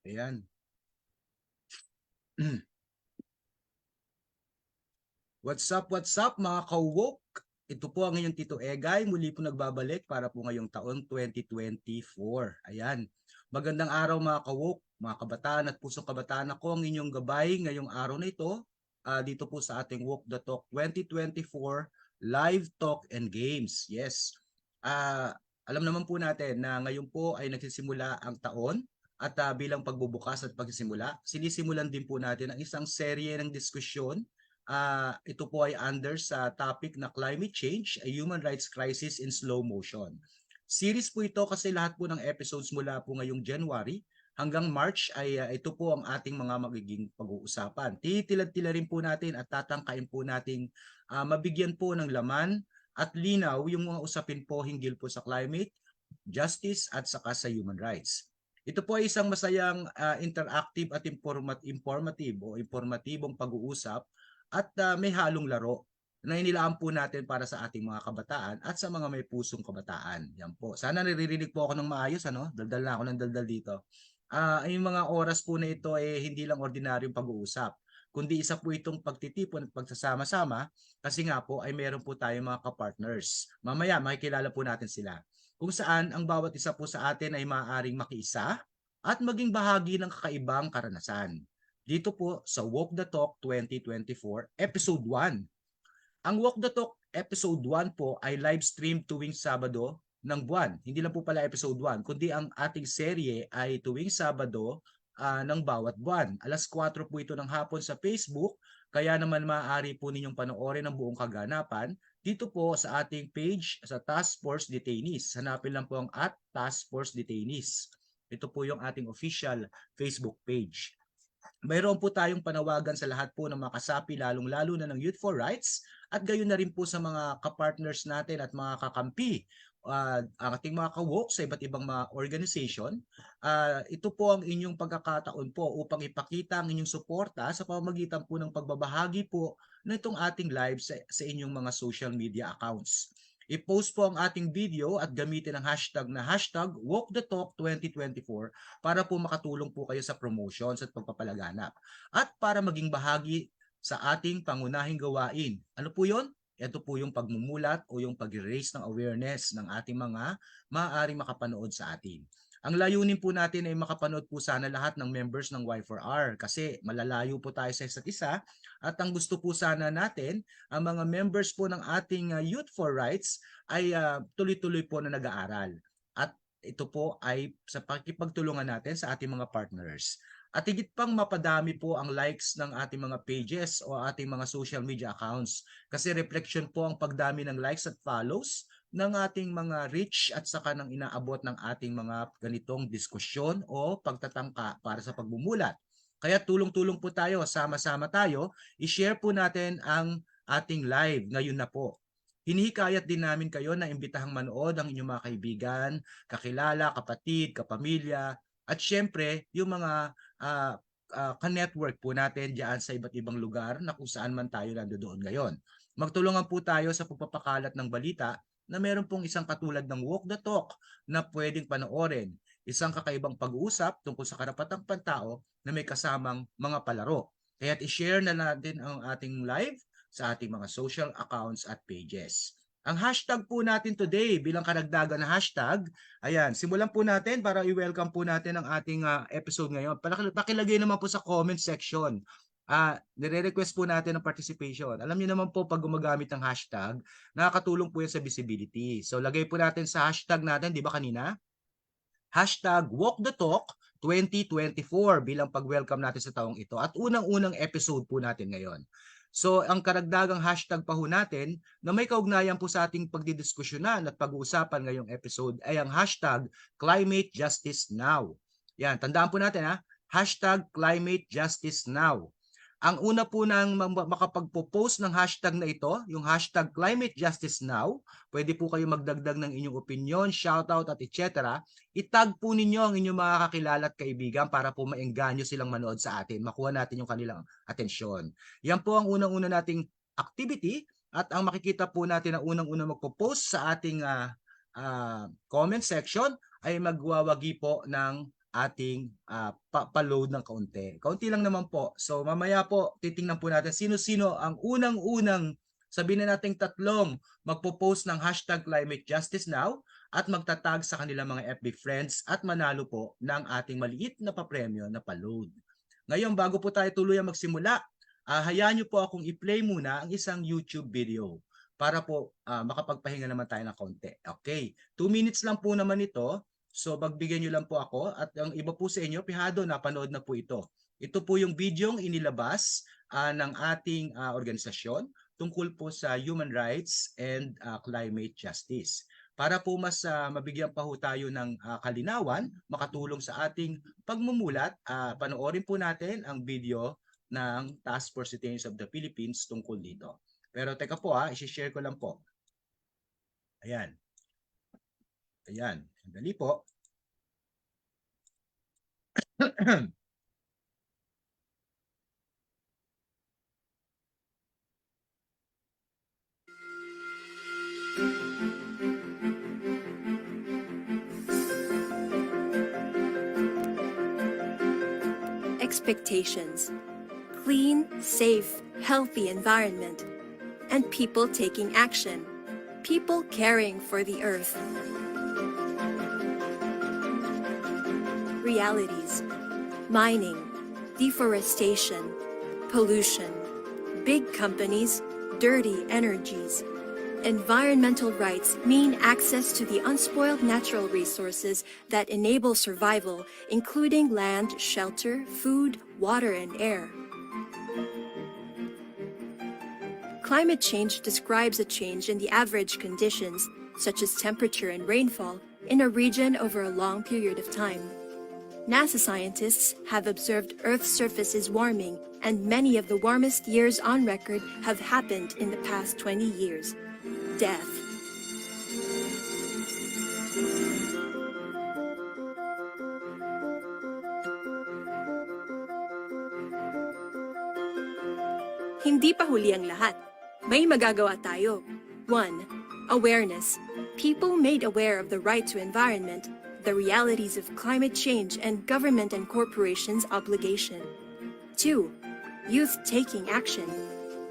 Ayan. What's up mga ka-woke? Ito po ang inyong Tito Egay. Muli po nagbabalik para po ngayong taon 2024. Ayan. Magandang araw mga ka-woke, mga kabataan at pusong kabataan. Ako ang inyong gabay ngayong araw na ito. Dito po sa ating Woke the Talk 2024 Live Talk and Games. Yes. Alam naman po natin na ngayon po ay nagsisimula ang taon at bilang pagbubukas at pagsisimula, sinisimulan din po natin ang isang serye ng diskusyon. Ito po ay under sa topic na climate change, a human rights crisis in slow motion. Series po ito kasi lahat po ng episodes mula po ngayong January hanggang March ay ito po ang ating mga magiging pag-uusapan. Titilad-tila rin po natin at tatangkain po nating mabigyan po ng laman at linaw yung mga usapin po hinggil po sa climate, justice at saka sa human rights. Ito po ay isang masayang interactive at informatibong pag-uusap at may halong laro na inilaan po natin para sa ating mga kabataan at sa mga may pusong kabataan. Yan po. Sana naririnig po ako ng maayos, ano? Daldal na ako ng daldal dito. Yung mga oras po na ito hindi lang ordinaryong pag-uusap, kundi isa po itong pagtitipon at pagsasama-sama kasi nga po ay meron po tayong mga kapartners. Mamaya makikilala po natin sila. Kung saan ang bawat isa po sa atin ay maaaring makiisa at maging bahagi ng kakaibang karanasan dito po sa Walk the Talk 2024 Episode 1. Ang Walk the Talk Episode 1 po ay live stream tuwing Sabado ng buwan. Hindi lang po pala Episode 1, kundi ang ating serye ay tuwing Sabado ng bawat buwan. Alas 4 po ito ng hapon sa Facebook, kaya naman maaari po ninyong panoorin ang buong kaganapan dito po sa ating page sa Task Force Detainees. Hanapin lang po ang @Task Force Detainees. Ito po yung ating official Facebook page. Mayroon po tayong panawagan sa lahat po ng mga kasapi, lalong-lalo na ng Youth for Rights at gayon na rin po sa mga kapartners natin at mga kakampi, ang ating mga ka-woke sa iba't ibang mga organization. Ito po ang inyong pagkakataon po upang ipakita ang inyong suporta sa pamamagitan po ng pagbabahagi po na itong ating live sa inyong mga social media accounts. I-post po ang ating video at gamitin ang hashtag na hashtag WalkTheTalk2024 para po makatulong po kayo sa promotions at pagpapalaganap. At para maging bahagi sa ating pangunahing gawain. Ano po yon? Ito po yung pagmumulat o yung pag-raise ng awareness ng ating mga maaaring makapanood sa atin. Ang layunin po natin ay makapanood po sana lahat ng members ng Y4R kasi malalayo po tayo sa isa't isa at ang gusto po sana natin, ang mga members po ng ating Youth for Rights ay tuloy-tuloy po na nag-aaral. At ito po ay sa pakikipagtulungan natin sa ating mga partners. At higit pang mapadami po ang likes ng ating mga pages o ating mga social media accounts kasi reflection po ang pagdami ng likes at follows ng ating mga reach at saka ng inaabot ng ating mga ganitong diskusyon o pagtatangka para sa pagbumulat. Kaya tulong-tulong po tayo, sama-sama tayo, i-share po natin ang ating live ngayon na po. Hinihikayat din namin kayo na imbitahang manood ang inyong mga kaibigan, kakilala, kapatid, kapamilya, at syempre yung mga ka-network po natin diyan sa iba't ibang lugar na kung saan man tayo nandoon ngayon. Magtulungan po tayo sa pagpapakalat ng balita na meron pong isang katulad ng Walk the Talk na pwedeng panoorin. Isang kakaibang pag-uusap tungkol sa karapatang pantao na may kasamang mga palaro. Kaya't i-share na natin ang ating live sa ating mga social accounts at pages. Ang hashtag po natin today bilang karagdagan na hashtag, ayan, simulan po natin para i-welcome po natin ang ating episode ngayon. Pakilagay naman po sa comment section. Nire-request po natin ang participation. Alam niyo naman po pag gumagamit ng hashtag, nakakatulong po yan sa visibility. So lagay po natin sa hashtag natin, di ba kanina? Hashtag Walk the Talk 2024 bilang pag-welcome natin sa taong ito at unang-unang episode po natin ngayon. So ang karagdagang hashtag pa ho natin na may kaugnayan po sa ating pagdidiskusyonan at pag-uusapan ngayong episode ay ang hashtag Climate Justice Now. Yan, tandaan po natin hashtag Climate Justice Now. Ang una po nang makapagpo-post ng hashtag na ito, yung hashtag Climate Justice Now, pwede po kayo magdagdag ng inyong opinion, shoutout at etc. Itag po ninyo ang inyong mga kakilala at kaibigan para po maengganyo silang manood sa atin, makuha natin yung kanilang atensyon. Yan po ang unang-una nating activity at ang makikita po natin na unang-una magpo-post sa ating comment section ay magwawagi po ng ating pa-load ng kaunti. Kaunti lang naman po. So mamaya po titingnan po natin sino-sino ang unang-unang, sabihin na nating tatlong magpo-post ng hashtag Climate Justice Now at magtatag sa kanilang mga FB friends at manalo po ng ating maliit na papremyo na pa-load. Ngayon, bago po tayo tuluyang magsimula, hayaan niyo po akong i-play muna ang isang YouTube video para po makapagpahinga naman tayo ng konti. Okay, 2 minutes lang po naman ito. So magbigyan nyo lang po ako at ang iba po sa inyo, pihado, napanood na po ito. Ito po yung video inilabas ng ating organisasyon tungkol po sa human rights and climate justice. Para po mas mabigyan pa ho tayo ng kalinawan, makatulong sa ating pagmumulat, panoorin po natin ang video ng Task Force Citizens of the Philippines tungkol dito. Pero teka po isi-share ko lang po. Ayan. Ayan. Sandali po. Expectations, clean, safe, healthy environment, and people taking action, people caring for the earth. Realities, mining, deforestation, pollution, big companies, dirty energies. Environmental rights mean access to the unspoiled natural resources that enable survival, including land, shelter, food, water, and air. Climate change describes a change in the average conditions, such as temperature and rainfall, in a region over a long period of time. NASA scientists have observed Earth's surface is warming, and many of the warmest years on record have happened in the past 20 years. Death. Hindi pa huli ang lahat. May magagawa tayo. 1. Awareness. People made aware of the right to environment, the realities of climate change, and government and corporations' obligation. 2. Youth taking action.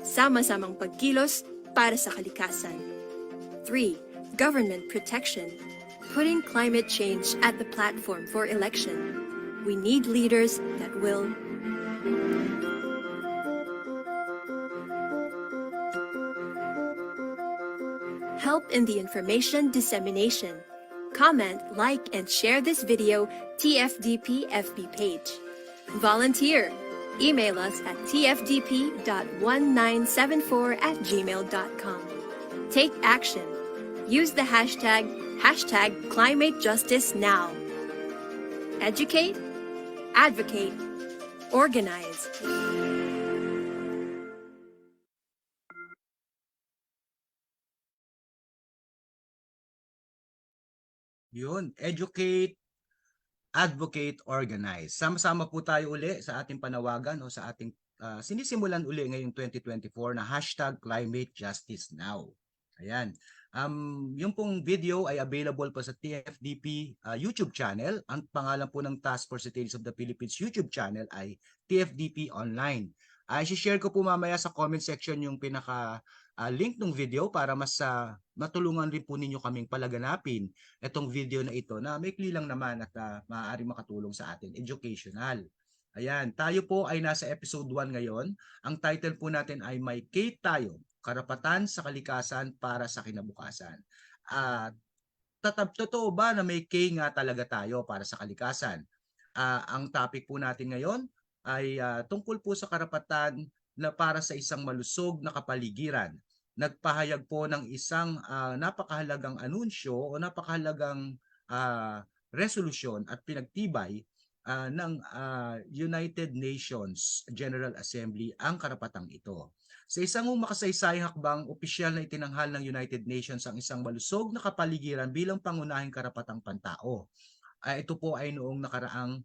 Sama-samang pagkilos para sa kalikasan. 3. Government protection. Putting climate change at the platform for election. We need leaders that will help in the information dissemination. Comment, like, and share this video TFDP FB page. Volunteer. Email us at tfdp.1974@gmail.com. Take action. Use the hashtag #ClimateJusticeNow. Educate, advocate, organize. Yun, educate, advocate, organize. Sama-sama po tayo uli sa ating panawagan o sa ating sinisimulan uli ngayong 2024 na hashtag Climate Justice Now. Ayan. Yung pong video ay available po sa TFDP YouTube channel. Ang pangalan po ng Task Force Citizens of the Philippines YouTube channel ay TFDP Online. I-share ko po mamaya sa comment section yung pinaka link ng video para mas matulungan rin po ninyo kaming palaganapin itong video na ito na maikli lang naman at maaari makatulong sa atin, educational. Ayan, tayo po ay nasa episode 1 ngayon. Ang title po natin ay May Kate Tayo, Karapatan sa Kalikasan para sa Kinabukasan. Totoo ba na may K nga talaga tayo para sa kalikasan? Ang topic po natin ngayon ay tungkol po sa karapatan na para sa isang malusog na kapaligiran. Nagpahayag po ng isang napakahalagang anunsyo o napakahalagang resolusyon at pinagtibay ng United Nations General Assembly ang karapatang ito. Sa isang makasaysayang hakbang, opisyal na itinanghal ng United Nations ang isang malusog na kapaligiran bilang pangunahing karapatang pantao. Ito po ay noong nakaraang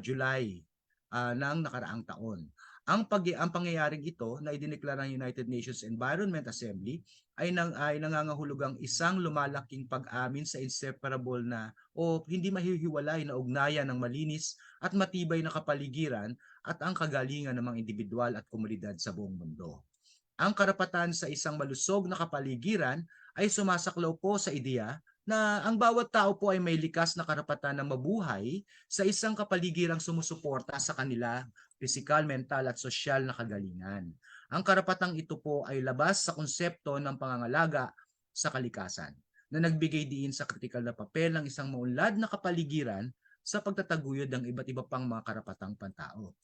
July ng nakaraang taon. Ang pangyayaring ito na idineklara ng United Nations Environment Assembly ay nangangahulugang isang lumalaking pag-amin sa inseparable na o hindi mahihiwalay na ugnayan ng malinis at matibay na kapaligiran at ang kagalingan ng mga individual at komunidad sa buong mundo. Ang karapatan sa isang malusog na kapaligiran ay sumasaklaw po sa ideya na ang bawat tao po ay may likas na karapatan na mabuhay sa isang kapaligirang sumusuporta sa kanila pisikal, mental at sosyal na kagalingan. Ang karapatang ito po ay labas sa konsepto ng pangangalaga sa kalikasan na nagbigay diin sa kritikal na papel ng isang maunlad na kapaligiran sa pagtataguyod ng iba't iba pang mga karapatang pantao.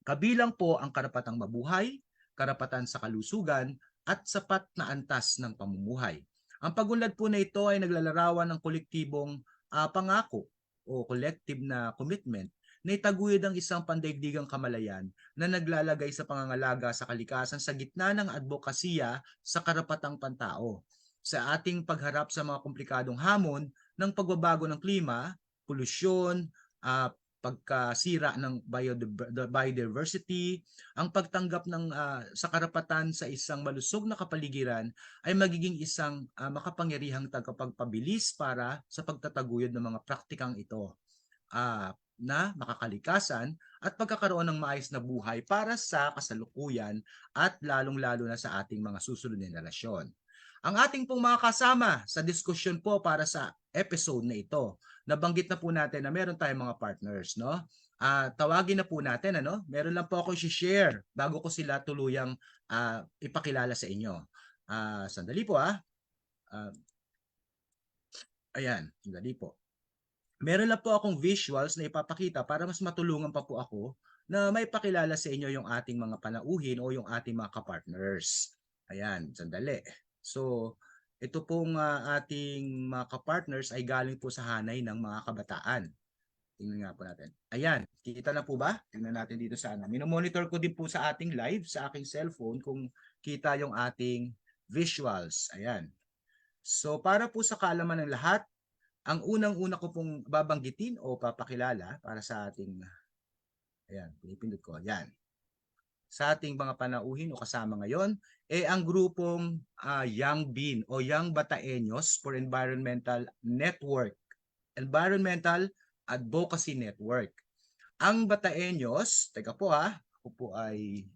Kabilang po ang karapatang mabuhay, karapatan sa kalusugan, at sapat na antas ng pamumuhay. Ang pagunlad po na ito ay naglalarawan ng kolektibong pangako o collective na commitment na itaguyod ang isang pandaigdigang kamalayan na naglalagay sa pangangalaga sa kalikasan sa gitna ng advokasya sa karapatang pantao. Sa ating pagharap sa mga komplikadong hamon ng pagbabago ng klima, polusyon, pagkasira ng biodiversity, ang pagtanggap sa karapatan sa isang malusog na kapaligiran ay magiging isang makapangyarihang tagapagpabilis para sa pagtataguyod ng mga praktikang ito na makakalikasan at pagkakaroon ng maayos na buhay para sa kasalukuyan at lalong-lalo na sa ating mga susunod na henerasyon. Ang ating pong mga kasama sa diskusyon po para sa episode na ito, nabanggit na po natin na meron tayong mga partners, no? Tawagin na po natin, ano? Meron lang po ako i-share bago ko sila tuluyang ipakilala sa inyo. Sandali po ayan, sandali po. Meron lang po akong visuals na ipapakita para mas matulungan pa po ako na may pakilala sa inyo yung ating mga panauhin o yung ating mga kapartners. Ayan, sandali. So, ito pong ating mga kapartners ay galing po sa hanay ng mga kabataan. Tingnan nga po natin. Ayan, kita na po ba? Tingnan natin dito sana. Minomonitor ko din po sa ating live, sa aking cellphone, kung kita yung ating visuals. Ayan. So, para po sa kaalaman ng lahat, ang unang-una ko pong babanggitin o papakilala para sa ating, ayan, pinipindot ko, ayan. Sa ating mga panauhin o kasama ngayon, ang grupong Young Bean o Young Bataeños for Environmental Network, Environmental Advocacy Network. Ang Bataeños, teka po ako po ay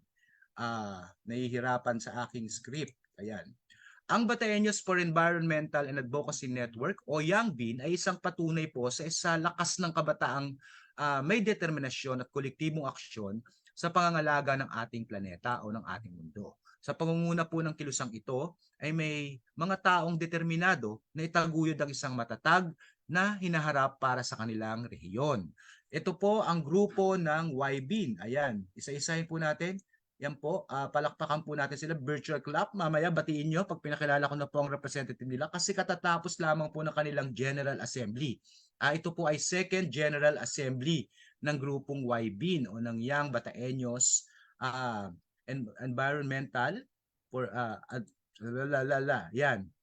nahihirapan sa aking script. Ayan. Ang Bataeños for Environmental and Advocacy Network o Young Bean ay isang patunay po sa lakas ng kabataang may determinasyon at kolektibong aksyon sa pangangalaga ng ating planeta o ng ating mundo. Sa pangunguna po ng kilusang ito ay may mga taong determinado na itaguyod ang isang matatag na hinaharap para sa kanilang rehiyon. Ito po ang grupo ng YBean. Ayan, isa-isahin po natin. Yan po, palakpakan po natin sila, virtual clap. Mamaya batiin nyo pag pinakilala ko na po ang representative nila kasi katatapos lamang po ng kanilang General Assembly. Ito po ay Second General Assembly ng grupong YBean o ng Young Bataeños Environmental for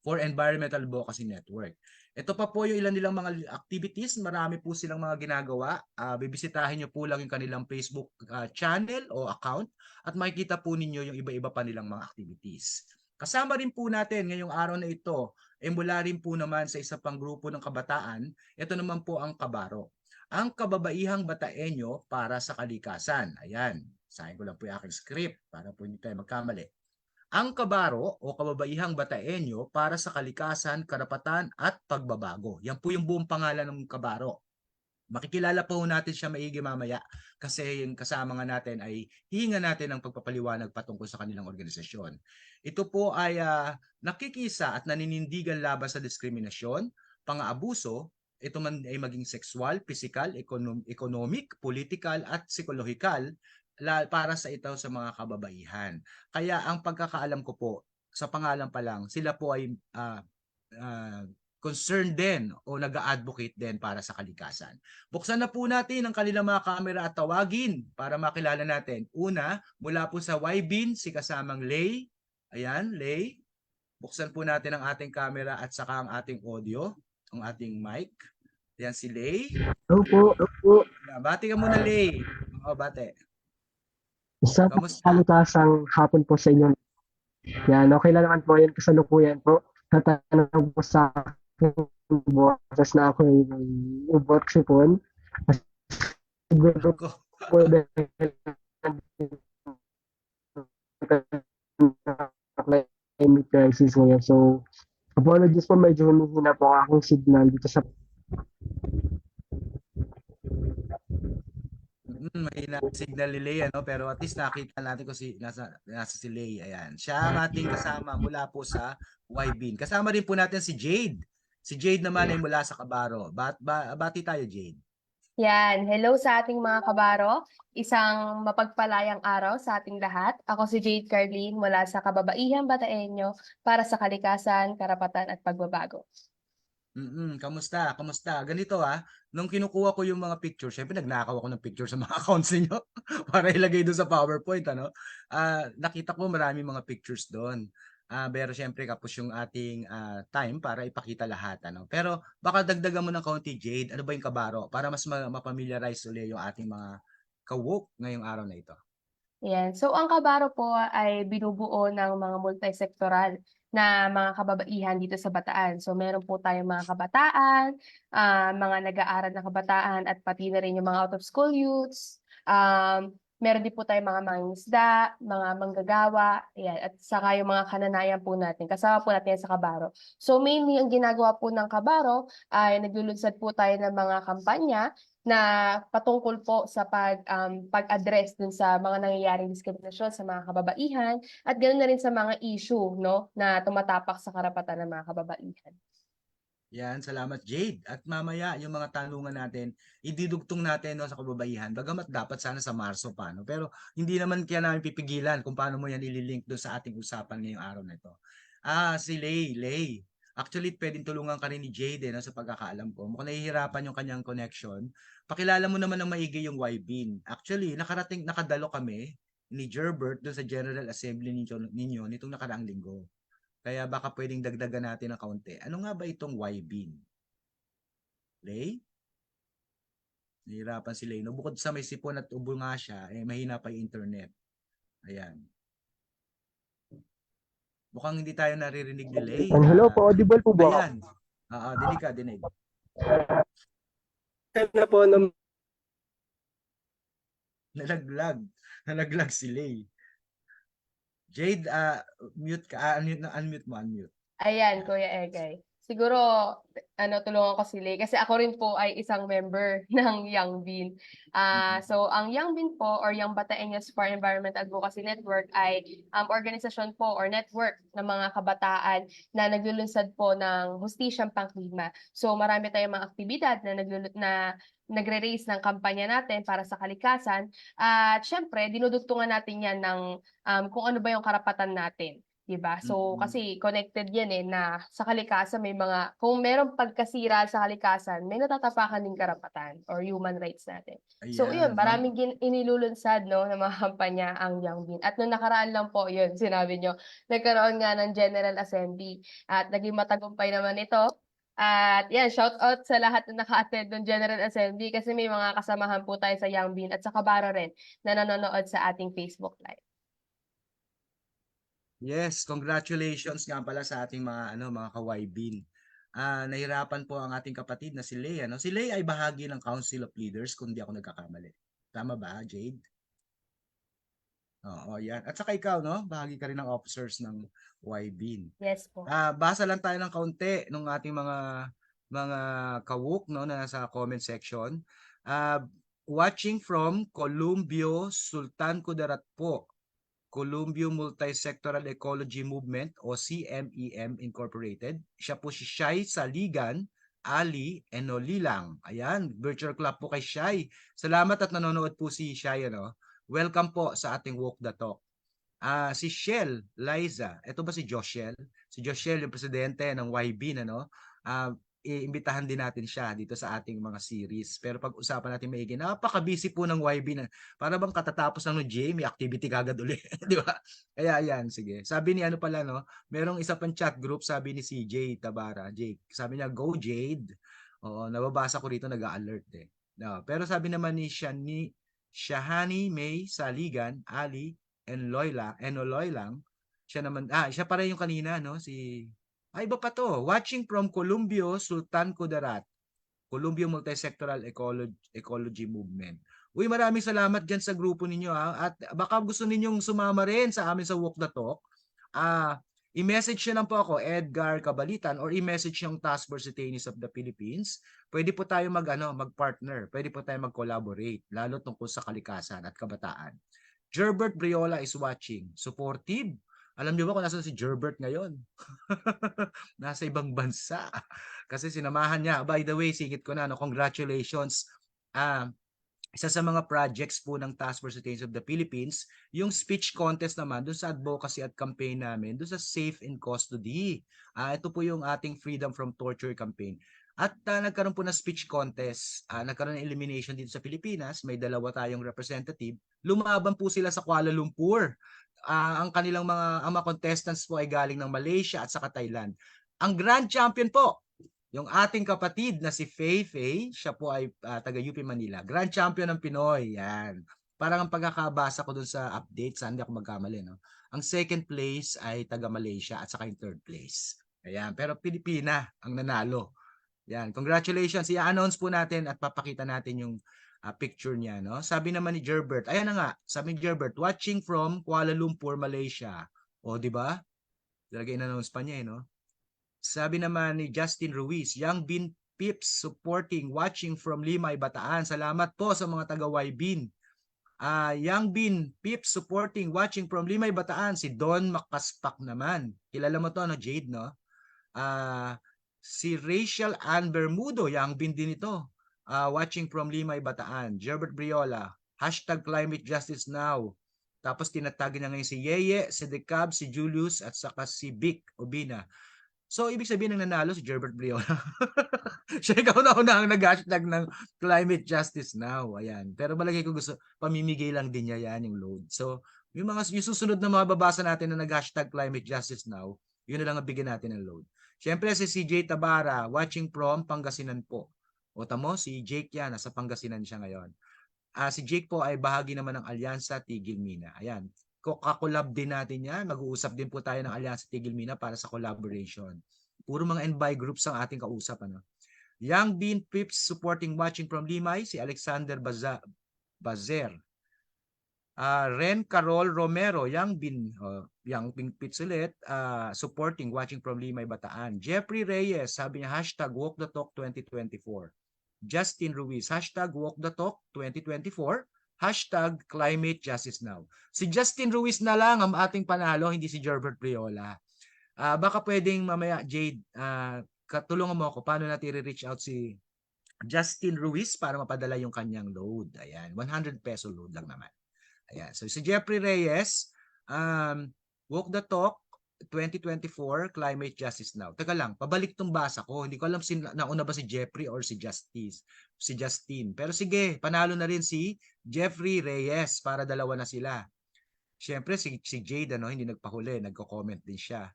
for Environmental Advocacy Network. Ito pa po yung ilan nilang mga activities. Marami po silang mga ginagawa. Bibisitahin nyo po lang yung kanilang Facebook channel o account at makikita po ninyo yung iba-iba pa nilang mga activities. Kasama rin po natin ngayong araw na ito, mula rin po naman sa isa pang grupo ng kabataan, ito naman po ang Kabaro. Ang Kababaihang Bataeño para sa Kalikasan. Ayan, sahin ko lang po yung aking script para po hindi tayo magkamali. Ang Kabaro o Kababaihang Bataeño para sa Kalikasan, Karapatan at Pagbabago. Yan po yung buong pangalan ng Kabaro. Makikilala po natin siya maigi mamaya kasi yung kasama nga natin ay hihinga natin ng pagpapaliwanag patungkol sa kanilang organisasyon. Ito po ay nakikisa at naninindigan laban sa diskriminasyon, pang-aabuso, ito man ay maging sexual, physical, economic, political at psikolohikal para sa ito sa mga kababaihan. Kaya ang pagkakaalam ko po, sa pangalan pa lang, sila po ay concerned din o nag-advocate din para sa kalikasan. Buksan na po natin ang kanilang mga camera at tawagin para makilala natin. Una, mula po sa YBean, si kasamang Lay. Ayan, Lay. Buksan po natin ang ating camera at saka ang ating audio, ang ating mic. Ayan si Lay. Opo. Bati ka muna, Lay. Bate. Sa Kamusta? kalukasang hapon po sa inyo. Yan, okay lang naman po yun kasalukuyan po. Tatanong po sa aking boses na ako ay may ubot sipon. Siguro Nako. po dahil climate crisis ngayon. So, apologies po, medyo humihina po ang aking signal dito sa Mahina ang signal ni Lay, ano? Pero at least nakita natin kung nasa si Lay. Ayan. Siya ang ating kasama mula po sa YBIN. Kasama rin po natin si Jade. Si Jade naman ay mula sa Kabaro. Bati tayo, Jade. Yan, hello sa ating mga kabaro. Isang mapagpalayang araw sa ating lahat. Ako si Jade Carlin mula sa Kababaihang Bataeño para sa kalikasan, karapatan at pagbabago. Kamusta? Kamusta? Ganito nung kinukuha ko yung mga picture, syempre nagnakaw ako ng picture sa mga accounts niyo para ilagay doon sa PowerPoint, ano? Nakita ko marami mga pictures doon. Pero syempre kapos yung ating time para ipakita lahat, ano? Pero baka dagdagan mo ng kaunti, Jade. Ano ba yung kabaro? Para mas mapamiliarize ulit yung ating mga kawok ngayong araw na ito. Yan. So ang kabaro po ay binubuo ng mga multisektoral na mga kababaihan dito sa Bataan. So meron po tayong mga kabataan, mga nag-aaral na kabataan at pati na rin yung mga out of school youths. Meron din po tayong mga mangingisda, mga manggagawa, ayan, at saka yung mga kananayan po natin. Kasama po natin yan sa kabaro. So mainly ang ginagawa po ng kabaro ay naglulunsad po tayo ng mga kampanya na patungkol po sa pag-address dun sa mga nangyayaring diskriminasyon sa mga kababaihan at ganoon na rin sa mga issue no na tumatapak sa karapatan ng mga kababaihan. Yan, salamat Jade. At mamaya yung mga tanungan natin, ididugtong natin no, sa kababaihan. Bagamat dapat sana sa Marso pa, no? Pero hindi naman kaya namin pipigilan kung paano mo yan ililink doon sa ating usapan ngayong araw na ito. Si Lay. Actually, pwedeng tulungan ka rin ni Jade no, sa pagkakaalam ko. Mukhang nahihirapan yung kanyang connection. Pakilala mo naman ng maigi yung YBIN. Actually, nakadalo kami ni Gerbert doon sa General Assembly ninyo nitong nakaraang linggo. Kaya baka pwedeng dagdagan natin ng kaunti. Ano nga ba itong YBIN? Lay? Nahirapan si Lay. No? Bukod sa may sipon at ubo nga siya, mahina pa yung internet. Ayan. Mukhang hindi tayo naririnig ni Lay. hello po, audible po ba? Ayan. Dinig ka, dinig. Na po ng Nalaglag. Nalaglag si Lay. Jade, mute ka. Unmute mo, unmute. Ayan, Kuya Egay. Siguro, tulungan ko si Lay kasi ako rin po ay isang member ng Young Bean. So, ang Young Bean po or Young Bataeños for Environment Advocacy Network ay organisasyon po or network ng mga kabataan na naglulunsad po ng hustisyang pangklima. So, marami tayong mga aktibidad na nagre-raise ng kampanya natin para sa kalikasan. At syempre, dinudugtungan natin yan ng kung ano ba yung karapatan natin. Diba? So, kasi connected yan na sa kalikasan may mga, kung merong pagkasira sa kalikasan, may natatapakan din karapatan or human rights natin. So, yun, Ayan. maraming inilulunsad, no, ng mga kampanya ang Young Bean. At nung nakaraan lang po, yun, sinabi nyo, nagkaroon nga ng General Assembly. At naging matagumpay naman ito. At yan, shout out sa lahat na naka-attend ng General Assembly kasi may mga kasamahan po tayo sa Young Bean at sa Kabaro rin na nanonood sa ating Facebook Live. Yes, congratulations nga pala sa ating mga ka-YBIN. Nahirapan po ang ating kapatid na si Lay, ano? Si Lay ay bahagi ng Council of Leaders kung di ako nagkakamali. Tama ba, Jade? Oo, yan. At saka ikaw, no? Bahagi ka rin ng officers ng YBIN. Yes po. Basa lang tayo ng kaunti ng ating mga kawuk, no, na nasa comment section. Watching from Columbio, Sultan Kudarat po. Columbio Multisectoral Ecology Movement o CMEM Incorporated. Siya po si Shai Saligan, Ali Enolilang. Ayan, virtual clap po kay Shai. Salamat at nanonood po si Shai, ano. Welcome po sa ating Walk the Talk. Si Shell Liza, ito ba si Joshel? Si Joshel yung presidente ng YB, ano? Iimbitahan din natin siya dito sa ating mga series. Pero pag-usapan natin maigi, napaka-busy po ng YB na para bang katatapos ng may activity kagad ulit, di ba? Kaya yan, sige. Sabi ni ano pala, no? Merong isa pang chat group, sabi ni CJ Tabara, Jake. Sabi niya, go Jade. Oo, nababasa ko rito, nag-alert No, pero sabi naman ni Shahani May Saligan, Ali, and Oloy lang. Siya naman, siya pa rin yung kanina, no? Iba pa to. Watching from Columbio, Sultan Kudarat. Columbia Multisectoral Ecology Movement. Uy, maraming salamat dyan sa grupo ninyo, ha? At baka gusto ninyong sumama rin sa amin sa Walk the Talk. I-message nyo lang po ako, Edgar Cabalitan, or i-message yung Task Force Detainees of the Philippines. Pwede po tayo mag-partner. Pwede po tayo mag-collaborate, lalo tungkol sa kalikasan at kabataan. Gerbert Briola is watching. Supportive. Alam niyo ba kung nasaan si Gerbert ngayon? Nasa ibang bansa. Kasi sinamahan niya. By the way, singit ko na, no? Congratulations. Isa sa mga projects po ng Task Force Detainees of the Philippines, yung speech contest naman doon sa advocacy at campaign namin, doon sa Safe in Custody. Ito po yung ating Freedom from Torture campaign. At nagkaroon po ng speech contest, nagkaroon ng elimination dito sa Pilipinas, may 2 tayong representative. Lumaban po sila sa Kuala Lumpur. Ang kanilang mga contestants po ay galing ng Malaysia at saka Thailand. Ang grand champion po, yung ating kapatid na si Fei Fei, siya po ay taga UP Manila. Grand champion ng Pinoy. Yan. Parang ang pagkakabasa ko dun sa update, saan hindi ako magkamali, no? Ang second place ay taga Malaysia at saka yung third place. Ayan. Pero Pilipina ang nanalo. Yan. Congratulations. I-announce po natin at papakita natin yung picture niya, no? Sabi naman ni Gerbert, ayan na nga, sabi ni Gerbert, watching from Kuala Lumpur, Malaysia. O, di ba? Talaga in-announce pa niya, no? Sabi naman ni Justin Ruiz, Young Bin Pips supporting, watching from Limay, Bataan. Salamat po sa mga taga-Waybin. Young Bin Pips supporting, watching from Limay, Bataan. Si Don Makaspak naman. Kilala mo to, no, Jade, no? Si Rachel Ann Bermudo, Young Bin din ito. Watching from Limay, Bataan. Gerbert Briola, hashtag Climate Justice Now. Tapos tinatagin niya ngayon si Yeye, si Decab, si Julius, at saka si Vic Obina. So, ibig sabihin ng nanalo si Gerbert Briola. Siya ikaw na ang nag-hashtag ng Climate Justice Now. Ayan. Pero malagay ko gusto, pamimigay lang din niya yan yung load. So, yung susunod na mababasa natin na nag-hashtag Climate Justice Now, yun na lang ang bigyan natin ng load. Siyempre si CJ Tabara, watching from Pangasinan po. O tamo, si Jake yan, nasa Pangasinan siya ngayon. Si Jake po ay bahagi naman ng Alyansa Tigil Mina. Ayan. Kakolab din natin yan. Mag-uusap din po tayo ng Alyansa Tigil Mina para sa collaboration. Puro mga NBI groups ang ating kausap. Ano? Young Bean Pips supporting watching from Limay, si Alexander Bazer. Ren Carol Romero, Young Bean Pips ulit, supporting watching from Limay, Bataan. Jeffrey Reyes, sabi niya, hashtag Walk the Talk 2024. Justin Ruiz, hashtag Walk the Talk 2024. Hashtag Climate Justice Now. Si Justin Ruiz na lang ang ating panalo, hindi si Gerbert Briola. Baka pwedeng mamaya, Jade, tulungan mo ako paano natin i-reach out si Justin Ruiz para mapadala yung kanyang load. Ayan, 100 peso load lang naman. Ayan, so si Jeffrey Reyes, Walk the Talk 2024 Climate Justice Now. Teka lang, pabalik tong basa ko. Hindi ko alam nauna ba si Jeffrey or si Justin. Pero sige, panalo na rin si Jeffrey Reyes para dalawa na sila. Siyempre si Jade hindi nagpahuli, nagko-comment din siya.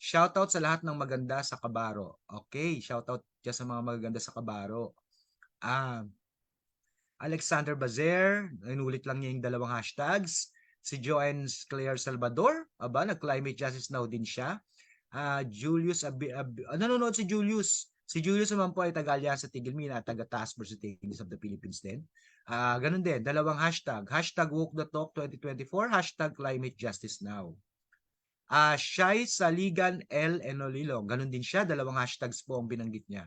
Shoutout sa lahat ng maganda sa Kabaro. Okay, shoutout dyan sa mga magaganda sa Kabaro. Alexander Bazer, inulit lang niya yung 2 hashtags. Si Joanne Claire Salvador, nag-Climate Justice Now din siya. Julius, nanonood si Julius. Si Julius naman po ay taga-Alyansa Tigil Mina at taga-Task Force Detainees of the Philippines din. Ganun din, 2 hashtag. Hashtag Walk the Talk 2024, hashtag Climate Justice Now. Shai Saligan L. Enolilo, ganun din siya, 2 hashtags po ang binanggit niya.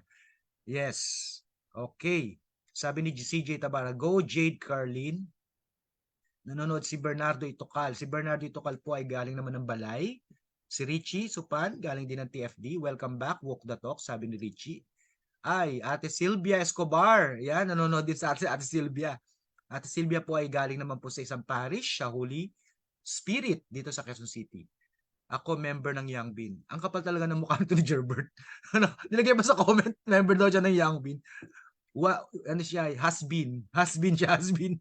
Yes, okay. Sabi ni CJ Tabara, go Jade Carlin. Nanonood si Bernardo Itokal. Si Bernardo Itokal po ay galing naman ng Balay. Si Richie Supan, galing din ng TFD. Welcome back, Walk the Talk, sabi ni Richie. Ate Sylvia Escobar. Yan, nanonood din sa Ate Sylvia. Ate Sylvia po ay galing naman po sa isang parish, sa Holy Spirit, dito sa Quezon City. Ako, member ng Young Bean. Ang kapal talaga ng mukha nito ni Gerbert. Nilagay ba sa comment? Member daw siya ng Young Bean. Ano siya? Has-been. Has-been siya, has-been.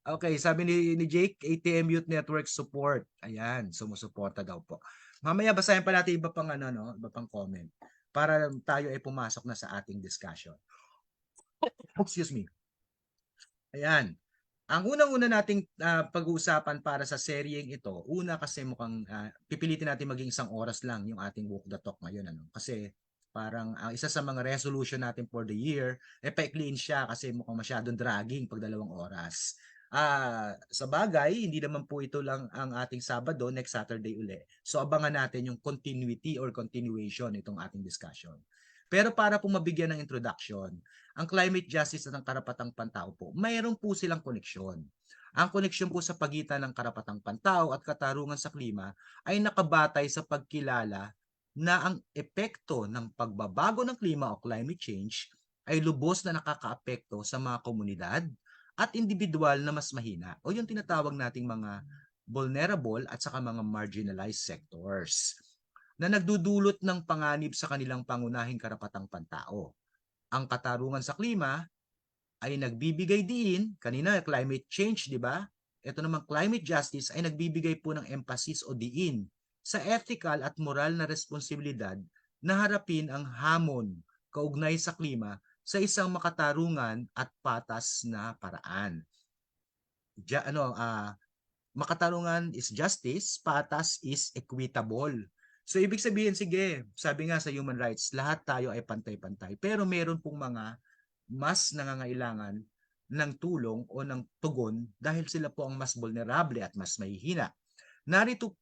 Okay, sabi ni Jake, ATM Youth Network support. Ayan, sumusuporta daw po. Mamaya basahin pa natin iba pang iba pang comment para tayo ay pumasok na sa ating discussion. Excuse me. Ayan. Ang unang-una nating pag-uusapan para sa seryeng ito, una kasi mukhang pipilitin natin maging 1 oras lang yung ating walk the talk ngayon. Ano? Kasi parang ang isa sa mga resolution natin for the year, paikliin siya kasi mukhang masyadong dragging pag 2 oras. Sa bagay, hindi naman po ito lang ang ating Sabado, next Saturday uli. So abangan natin yung continuity or continuation itong ating discussion. Pero para po mabigyan ng introduction, ang climate justice at ang karapatang pantao po, mayroon po silang koneksyon. Ang koneksyon po sa pagitan ng karapatang pantao at katarungan sa klima ay nakabatay sa pagkilala na ang epekto ng pagbabago ng klima o climate change ay lubos na nakakaapekto sa mga komunidad at individual na mas mahina o yung tinatawag nating mga vulnerable at saka mga marginalized sectors na nagdudulot ng panganib sa kanilang pangunahing karapatang pantao. Ang katarungan sa klima ay nagbibigay diin, kanina climate change, di ba? Ito naman climate justice ay nagbibigay po ng emphasis o diin sa ethical at moral na responsibilidad na harapin ang hamon kaugnay sa klima sa isang makatarungan at patas na paraan. Makatarungan is justice, patas is equitable. So ibig sabihin, sige, sabi nga sa human rights, lahat tayo ay pantay-pantay. Pero meron pong mga mas nangangailangan ng tulong o ng tugon dahil sila po ang mas vulnerable at mas mahihina. Narito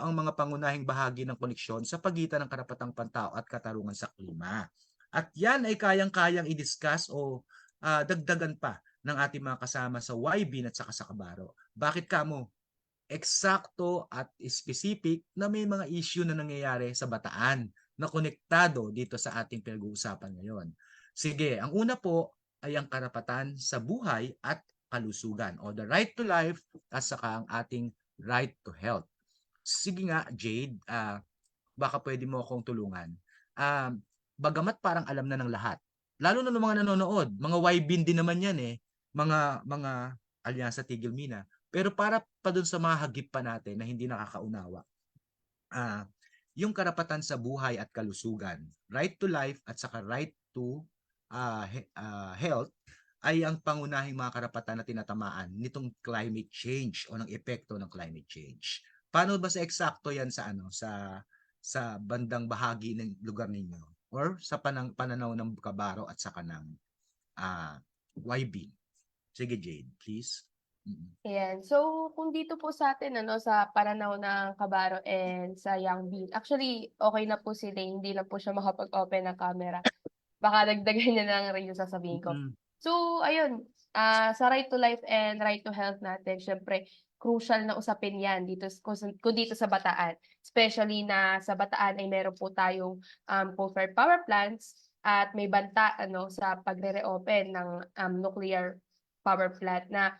ang mga pangunahing bahagi ng koneksyon sa pagitan ng karapatang pantao at katarungan sa klima. At yan ay kayang-kayang i-discuss o dagdagan pa ng ating mga kasama sa YB at saka sa Kabaro. Bakit kamo? Eksakto at specific na may mga issue na nangyayari sa Bataan na konektado dito sa ating pinag-uusapan ngayon. Sige, ang una po ay ang karapatan sa buhay at kalusugan o the right to life at saka ang ating right to health. Sige nga, Jade, baka pwede mo akong tulungan. Bagamat parang alam na ng lahat, lalo na ng mga nanonood, mga YBin din naman yan mga Alyansa Tigil Mina. Pero para pa dun sa mga hagip pa natin na hindi nakakaunawa, yung karapatan sa buhay at kalusugan, right to life at saka right to health ay ang pangunahing mga karapatan na tinatamaan nitong climate change o ng epekto ng climate change. Paano ba sa eksakto yan sa bandang bahagi ng lugar ninyo or sa pananaw ng Kabaro at saka ng YB? Sige Jade, please. Ayan. So, kung dito po sa atin, sa pananaw ng Kabaro and sa Young Bill, actually, okay na po sila, hindi lang po siya makapag-open ng camera. Baka dagdagan niya na lang rin yung sasabihin ko. Mm. So, ayun, sa right to life and right to health natin, syempre, crucial na usapin yan dito, kung dito sa Bataan. Especially na sa Bataan ay meron po tayong coal-fired power plants at may banta sa pagre-reopen ng nuclear power plant na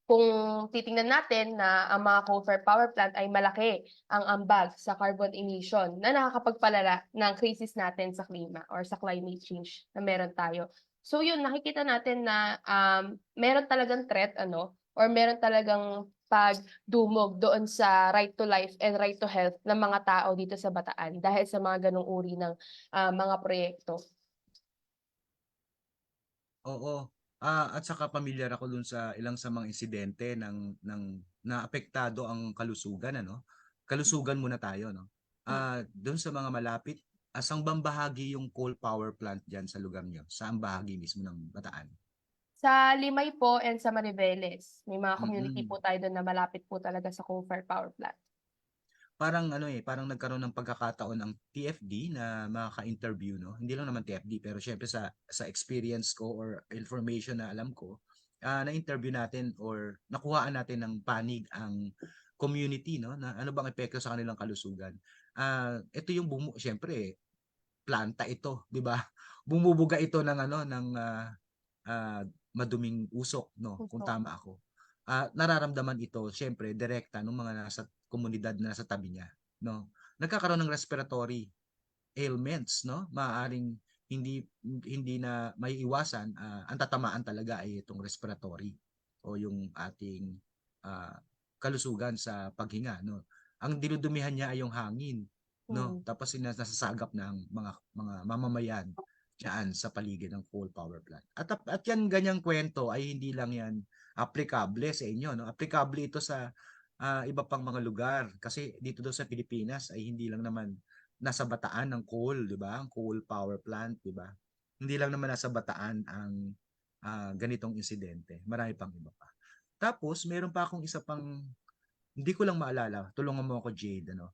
kung titingnan natin na ang mga coal-fired power plant ay malaki ang ambag sa carbon emission na nakakapagpalala ng crisis natin sa klima or sa climate change na meron tayo. So yun, nakikita natin na meron talagang threat or meron talagang pagdumog doon sa right to life and right to health ng mga tao dito sa Bataan dahil sa mga ganong uri ng mga proyekto. Oo. At saka pamilyar ako dun sa ilang sa mga insidente ng naapektado ang kalusugan, ano? Kalusugan muna tayo, no? Doon sa mga malapit, asang bang bahagi yung coal power plant diyan sa lugar niyo? Saan bahagi mismo ng Bataan? Sa Limay po and sa Mariveles, may mga community Mm. po tayo doon na malapit po talaga sa coal-fired power plant. Parang nagkaroon ng pagkakataon ang TFD na makaka-interview, no? Hindi lang naman TFD, pero syempre sa experience ko or information na alam ko, na-interview natin or nakuhaan natin ng panig ang community, no? Na ano bang epekto sa kanilang kalusugan. Ito yung syempre planta ito, 'di ba? Bumubuga ito ng maduming usok, no? Kung Puso. tama ako. Nararamdaman ito syempre direkta ng mga nasa komunidad na nasa tabi niya, no? Nagkakaroon ng respiratory ailments, no? Maaaring hindi hindi na maiiwasan, ang tatamaan talaga ay itong respiratory o yung ating kalusugan sa paghinga, no? Ang dinudumihan niya ay yung hangin, no? Mm. Tapos nasasagap ng mga mamamayan diyan sa paligid ng coal power plant. At yan ganyang kwento ay hindi lang yan aplikable sa inyo, no? Aplikable ito sa iba pang mga lugar kasi dito daw sa Pilipinas ay hindi lang naman nasa Bataan ng coal, 'di ba? Ang coal power plant, 'di ba? Hindi lang naman nasa Bataan ang ganitong insidente. Marami pang iba pa. Tapos meron pa akong isa pang hindi ko lang maalala. Tulungan mo ako, Jade, ano?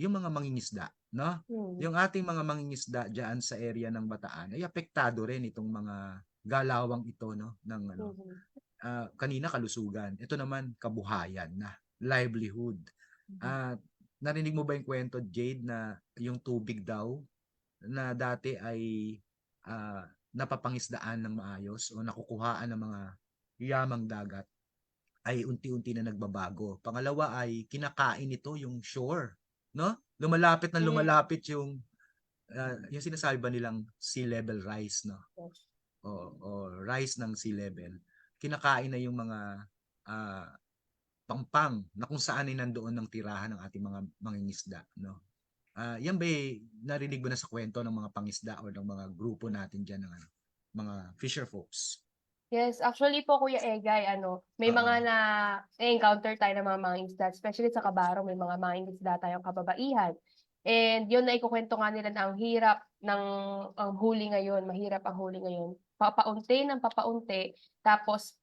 Yung mga mangingisda, no? Hmm. Yung ating mga mangingisda diyan sa area ng Bataan ay apektado rin itong mga galawang ito, no, ng ano. Mhm. Kanina kalusugan. Ito naman kabuhayan na, livelihood. Mhm. Ah, narinig mo ba yung kwento, Jade, na yung tubig daw na dati ay napapangisdaan ng maayos o nakukuhaan ng mga yamang dagat ay unti-unti na nagbabago. Pangalawa ay kinakain nito yung shore, no? Lumalapit na Yes. lumalapit yung sinasabi ba nilang sea level rise, no? Yes. O rise ng sea level. Kinakain na yung mga ah, pangpang na kung saan ay nandoon ng tirahan ng ating mga mangingisda, no? Yan ba narinig mo na sa kwento ng mga pangisda o ng mga grupo natin diyan ng ano, mga fisher folks? Yes, actually po Kuya Egay, may Oo. mga na-encounter tayo ng mga mangingisda, especially sa Cabarro, may mga mangingisda tayong kababaihan. And yun, naikukwento nga nila na ang hirap ng ang huli ngayon, mahirap ang huli ngayon. Papaunti ng papaunti, tapos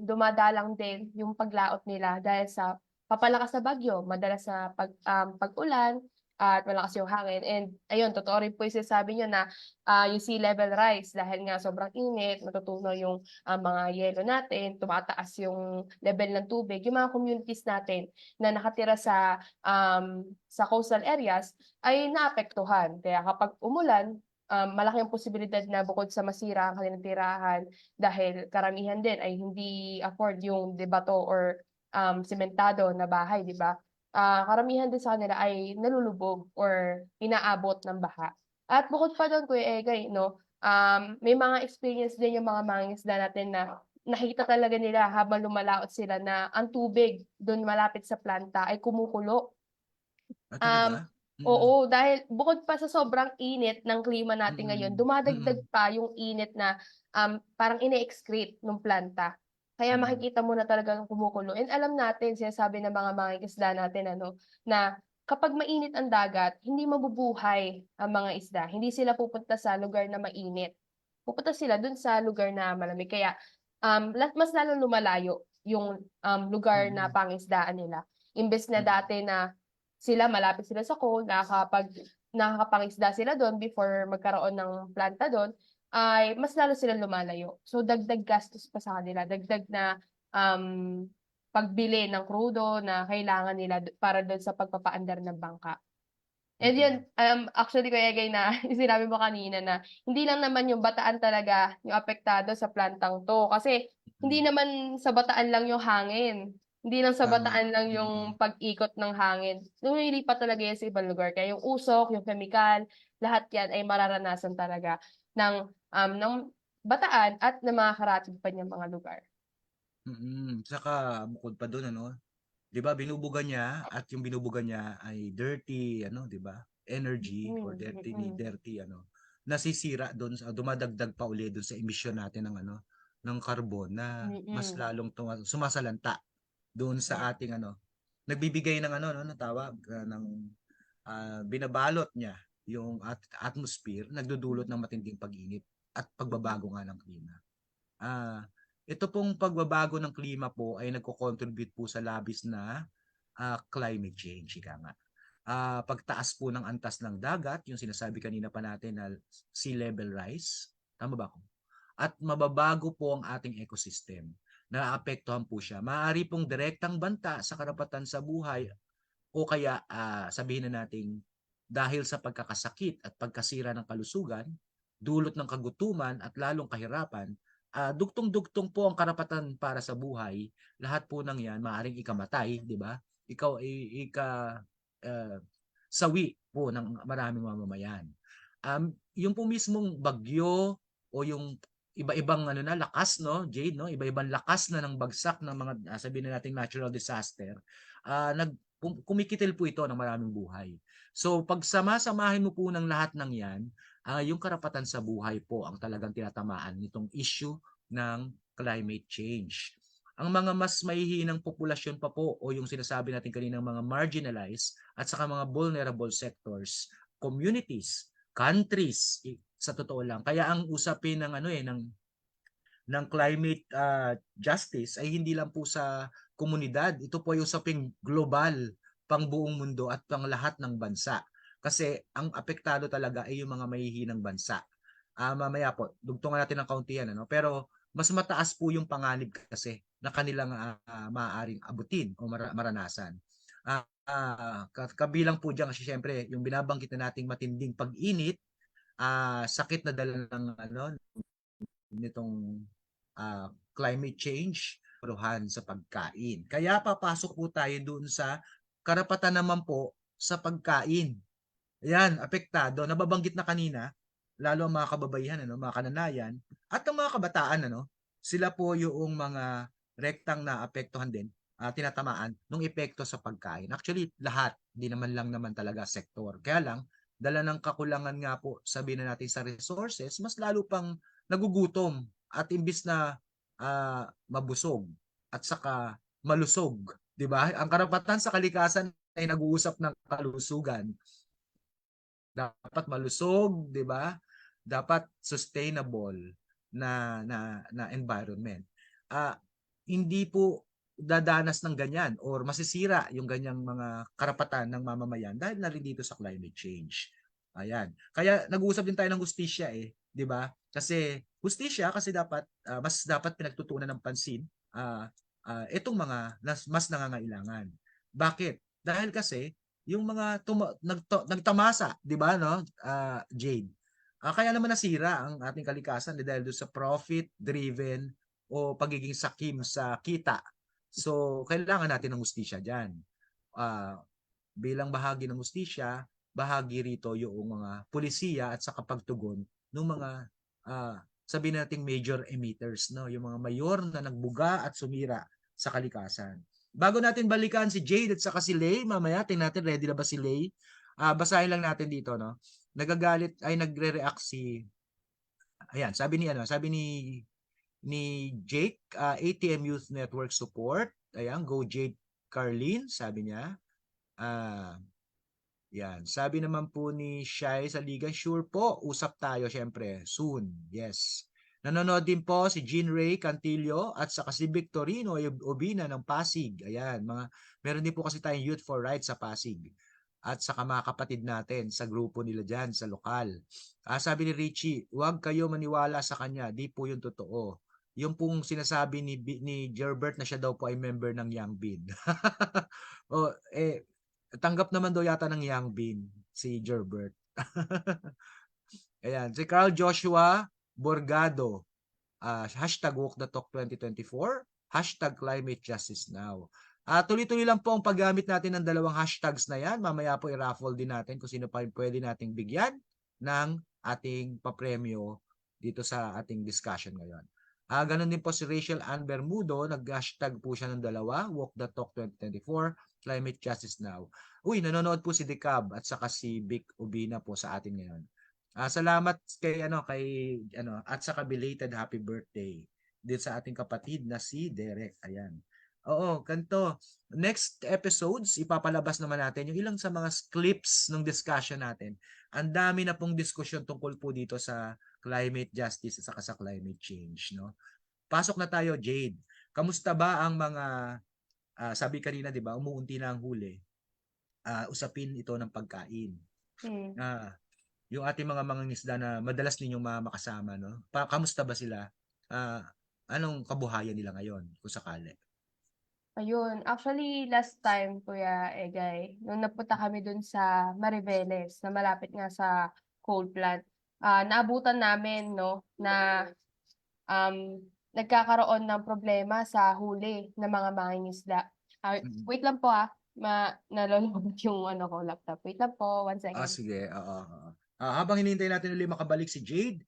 dumadalang din yung paglaot nila dahil sa papalakas na bagyo, madalas sa pag-ulan, at malakas yung hangin. And ayun, totoo rin po yung sinasabi nyo na yung sea level rise dahil nga sobrang init, natutunaw yung mga yelo natin, tumataas yung level ng tubig. Yung mga communities natin na nakatira sa coastal areas ay naapektuhan. Kaya kapag umulan, malaki ang posibilidad na bukod sa masira ang kanilang tirahan dahil karamihan din ay hindi afford yung debato or sementado na bahay, di ba? Karamihan din sa kanila ay nalulubog or inaabot ng baha. At bukod pa doon Kuya Egay 'no, may mga experience din yung mga mangingisda natin na nakita talaga nila habang lumalaot sila na ang tubig dun malapit sa planta ay kumukulo. Um, Talaga? Mm. Oo, dahil bukod pa sa sobrang init ng klima natin ngayon, Mm. dumadagdag Mm. pa yung init na, parang ine-excrete nung planta. Kaya Mm. makikita mo na talagang kumukulo and alam natin, sinasabi ng mga mangingisda natin na kapag mainit ang dagat, hindi mabubuhay ang mga isda. Hindi sila pupunta sa lugar na mainit. Pupunta sila dun sa lugar na malamig. Kaya, mas lalong lumalayo yung, lugar na Mm. pangisdaan nila. Imbes na Mm. dati na malapit sila sa coal, nakakapangisda sila dun before magkaroon ng planta dun, ay mas lalo silang lumalayo. So dagdag gastos pa sa kanila, dagdag na pagbili ng krudo na kailangan nila para dun sa pagpapaandar ng bangka. And yun, Mm. actually Kuya Egay na yung sinabi mo kanina na hindi lang naman yung Bataan talaga yung apektado sa plantang 'to. Kasi hindi Mm. naman sa Bataan lang yung hangin. Hindi lang sa Tama. Bataan lang Mm. yung pag-ikot ng hangin. Lumilipat talaga yan sa ibang lugar. Kaya yung usok, yung kemikal, lahat yan ay mararanasan talaga ng Bataan at ng mga karatid pa niyang mga lugar. Saka bukod pa dun ano, 'di ba binubuga niya at yung binubuga niya ay dirty ano, 'di ba? Energy or Mm, mm. dirty ano, nasisira doon sa dumadagdag pa uli doon sa emisyon natin ng ano, ng carbon na mas Mm. lalong sumasalanta doon sa ating ano, nagbibigay ng ano 'no, ng tawag ng binabalot niya yung atmosphere, nagdudulot ng matinding pag-init at pagbabago nga ng klima. Ah, ito pong pagbabago ng klima po ay nagko-contribute po sa labis na climate change, ika nga. Pagtaas po ng antas ng dagat, yung sinasabi kanina pa natin na sea level rise, tama ba ako? At mababago po ang ating ecosystem. Naaapektuhan po siya. Maaari pong direktang banta sa karapatan sa buhay o kaya sabihin na nating dahil sa pagkakasakit at pagkasira ng kalusugan, dulot ng kagutuman at lalong kahirapan, dugtong-dugtong po ang karapatan para sa buhay. Lahat po ng yan maaaring ikamatay, di ba? Ikaw ay uh, sawi po ng maraming mamamayan. Yung po mismong bagyo o yung iba-ibang ano na lakas no, Jade no, iba-ibang lakas na ng bagsak ng mga sabihin na nating natural disaster, kumikitil po ito ng maraming buhay. So pag sama-samahin mo po ng lahat ng 'yan, yung karapatan sa buhay po ang talagang tinatamaan nitong issue ng climate change. Ang mga mas mahihinang populasyon pa po o yung sinasabi natin kaninang mga marginalized at saka mga vulnerable sectors, communities, countries, sa totoo lang. Kaya ang usapin ng ng climate justice ay hindi lang po sa komunidad. Ito po ay usaping global, pang buong mundo at pang lahat ng bansa. Kasi ang apektado talaga ay yung mga mahihinang bansa. Mamaya po, dugtungan natin ng kaunti yan. Ano? Pero mas mataas po yung panganib kasi na kanilang maaaring abutin o maranasan. Kabilang po dyan kasi syempre yung binabanggit na nating matinding pag-init, sakit na dala ng nitong climate change, ruhan sa pagkain. Kaya papasok po tayo doon sa karapatan naman po sa pagkain. Ayan, apektado. Nababanggit na kanina, lalo ang mga kababaihan, mga kananayan, at ang mga kabataan, sila po yung mga rektang na apektuhan din, tinatamaan ng epekto sa pagkain. Actually, lahat, di naman lang naman talaga sektor. Kaya lang, dala ng kakulangan nga po, sabihin na natin sa resources, mas lalo pang nagugutom at imbis na mabusog at saka malusog, 'di ba? Ang karapatan sa kalikasan ay nag-uusap ng kalusugan. Dapat malusog, 'di ba? Dapat sustainable na environment. Hindi po dadanas ng ganyan or masisira yung ganyang mga karapatan ng mamamayan dahil na rin dito sa climate change. Ayan. Kaya nag-uusap din tayo ng hustisya 'di ba? Kasi hustisya kasi dapat mas dapat pinagtutuunan ng pansin itong mga mas nangangailangan. Bakit? Dahil kasi yung mga nagtamasa, 'di ba no? Jade. Kaya naman nasira ang ating kalikasan dahil doon sa profit driven o pagiging sakim sa kita. So, kailangan natin ng hustisya diyan. Bilang bahagi ng hustisya, bahagi rito yung mga pulisiya at sa pagtugon ng mga sabihin nating major emitters, no? Yung mga mayor na nagbuga at sumira sa kalikasan. Bago natin balikan si Jade at saka si Lay, mamaya tingnan natin ready na ba si Lay. Basahin lang natin dito, no? Nagagalit ay nagre-react si ayan, sabi ni Jake, ATM Youth Network support. Ayan, go Jade Carlin, sabi niya. Yan. Sabi naman po ni Shai sa Liga, sure po, usap tayo syempre, soon. Yes. Nanonood din po si Jean Ray Cantillo at saka si Victorino Obina ng Pasig. Ayan, meron din po kasi tayong Youth for Rights sa Pasig. At saka mga kapatid natin sa grupo nila dyan sa lokal. Sabi ni Richie, huwag kayo maniwala sa kanya, di po yung totoo. Yung pong sinasabi ni Gerbert na siya daw po ay member ng Young Bin. Tanggap naman daw yata ng Young Bin si Gerbert. Ayan, si Carl Joshua Borgado, hashtag Walk the Talk 2024, hashtag Climate Justice Now. Tuloy-tuloy lang po ang paggamit natin ng dalawang hashtags na yan. Mamaya po i-raffle din natin kung sino pa pwede nating bigyan ng ating papremyo dito sa ating discussion ngayon. Ganun din po si Rachel Ann Bermudo, nag-hashtag po siya ng dalawa, Walk the Talk 2024, Climate Justice Now. Uy, nanonood po si Decab at saka si Vic Ubina po sa atin ngayon. Salamat kay at saka belated happy birthday din sa ating kapatid na si Derek. Ayan. Oo, kanto. Next episodes, ipapalabas naman natin yung ilang sa mga clips ng discussion natin. Ang dami na pong diskusyon tungkol po dito sa climate justice at saka sa climate change, no? Pasok na tayo, Jade. Kamusta ba ang mga sabi kanina, 'di ba, umuunti na ang huli. Usapin ito ng pagkain. Yung ating mga mangingisda na madalas ninyong makasama, no? Kamusta ba sila? Anong kabuhayan nila ngayon kung sakali? Ayun, actually last time Kuya Egay, nung napunta kami dun sa Mariveles na malapit nga sa coal plant, naabutan namin no na nagkakaroon ng problema sa huli ng mga mangingisda. Wait lang po nalulubog yung laptop. Wait lang po, 1 second. Sige. Habang hinihintay natin ulit makabalik si Jade,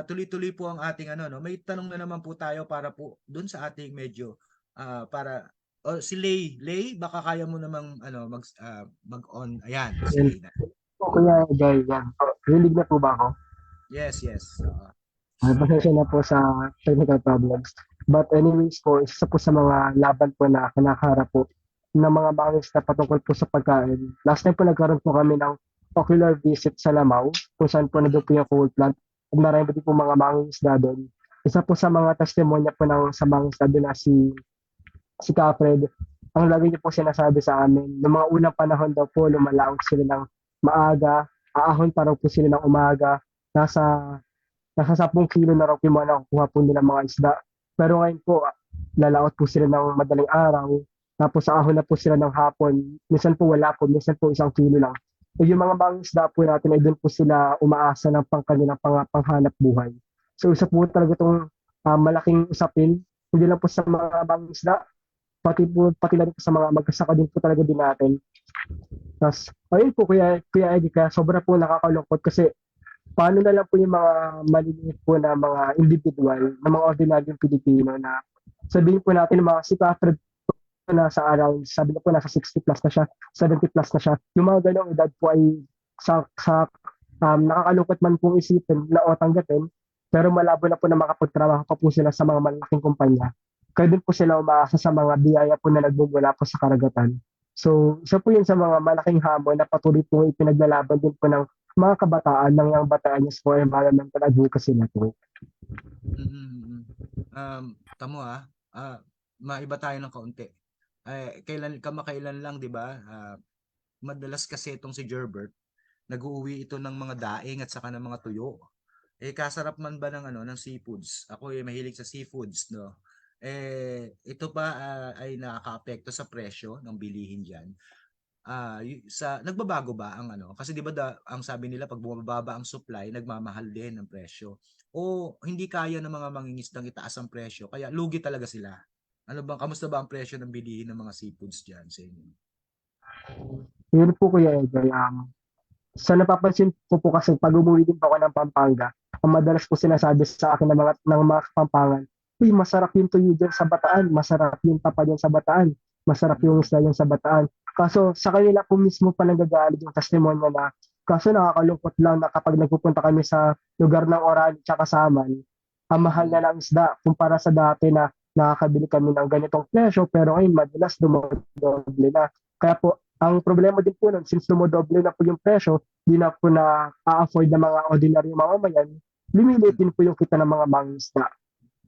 tuloy-tuloy po ang ating may tanong na naman po tayo para po dun sa ating medyo si Lay, baka kaya mo namang mag-on. Ayan, si Lay na. Kuya Jay, yan. Rinig na po ba ako? Yes, yes. Pasensya na po sa technical problems. But anyways po, isa po sa mga laban po na kinakaharap po ng mga mangingisda patungkol po sa pagkain. Last time po nagkaroon po kami ng ocular visit sa Lamau, kung saan po nandun po yung coal plant. At marami din po mga mangingisda doon. Isa po sa mga testimonya po ng sa mangingisda doon na si Capred, ang lagi niyo po sinasabi sa amin, noong mga unang panahon daw po, lumalaot sila ng maaga, aahon pa raw po sila ng umaga, nasa nasa 10 kilo na raw po yung mga nakukuha po nila mga isda. Pero ngayon po, lalaot po sila ng madaling araw, tapos ahon na po sila ng hapon. Minsan po wala po, minsan po 1 kilo lang. E yung mga bang isda po natin ay doon po sila umaasa ng kanilang panghanap buhay. So isa po talaga itong malaking usapin, hindi lang po sa mga bang isda, pati na rin po sa mga magkasaka din po talaga din natin. Tapos, ayun po, Kuya Eddie, kaya sobra po nakakalungkot kasi paano na lang po yung mga maliliit po na mga individual, na mga ordinaryong Pilipino na sabihin po natin mga si Catherine po nasa around, sabi na po nasa 60 plus na siya, 70 plus na siya. Yung mga ganong edad po ay nakakalungkot man pong isipin na o tanggapin, pero malabo na po na makapagtrabaho pa po sila sa mga malaking kumpanya. Kaya din po sila umaasa sa mga biyaya po na nagbubula po sa karagatan. So, isa po yun sa mga malaking hamon na patuloy po ipinaglalaban din po ng mga kabataan ng Young Bataan for Environmental Advocacy Network. Tamo maiba tayo ng kaunti. Kamakailan lang, di ba? Madalas kasi itong si Gerbert, nag-uuwi ito ng mga daing at saka ng mga tuyo. Kasarap man ba ng seafoods? Ako mahilig sa seafoods, no? Ito ba ay nakakaapekto sa presyo ng bilihin diyan? Nagbabago ba ang kasi 'di ba ang sabi nila pag bumababa ang supply, nagmamahal din ang presyo. O hindi kaya ng mga mangingisdang itaas ang presyo kaya lugi talaga sila. Kamusta ba ang presyo ng bilihin ng mga seafoods diyan sa inyo? Yun po Kuya Edgar, sa napapansin ko po kasi pag umuwi din po ako ng Pampanga, ang madalas po sinasabi sa akin ng mga Kapampangan, uy, masarap yung tuyo dyan sa Bataan, masarap yung tapa dyan sa Bataan, masarap yung isda dyan sa Bataan. Kaso sa kanila po mismo pa nanggagaling yung testimonya na, kaso nakakalungkot lang na kapag nagpupunta kami sa lugar ng Orani tsaka Saman, ang mahal na ng isda kumpara sa dati na nakakabili kami ng ganitong presyo, pero ngayon madalas dumodoble na. Kaya po, ang problema din po nun, since dumodoble na po yung presyo, di na po na a-afford ng mga ordinaryong mamamayan, limilit din po yung kita ng mga mangingisda.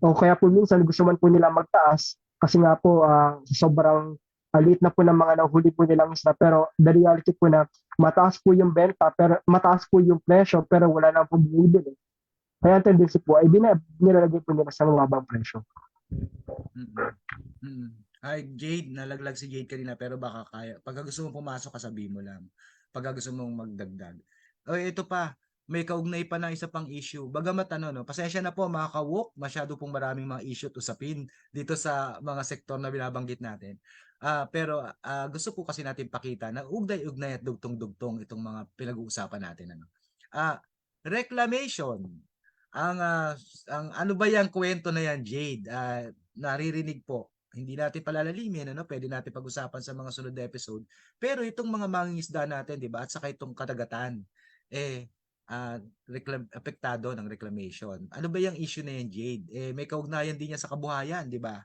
O kaya po minsan gusto man po nila magtaas kasi nga po sobrang liit na po ng mga nahuli po nilang isda, pero the reality po na mataas po yung benta, pero mataas po yung presyo, pero wala na po bumibili. Kaya ang tendency po ay nilalagay po nila sa mababang presyo. Ay, Jade, nalaglag si Jade kanina pero baka kaya. Pagka gusto mong pumasok ka, sabihin mo lang. Pagka gusto mong magdagdag. Ito pa, may kaugnay pa na isa pang issue. Bagamat pasensya na po mga ka-wok, masyado pong maraming mga issue at usapin dito sa mga sektor na binabanggit natin. Pero gusto po kasi natin pakita na ugnay-ugnay at dugtong-dugtong itong mga pinag-uusapan natin. Reclamation. Ang ano ba yung kwento na yan, Jade? Naririnig po. Hindi natin palalalimin, pwede natin pag-usapan sa mga sunod na episode. Pero itong mga mangingisda natin, di ba? At saka itong kadagatan, apektado ng reclamation. Ano ba yung issue na yan, Jade? May kaugnayan din yan sa kabuhayan, di ba?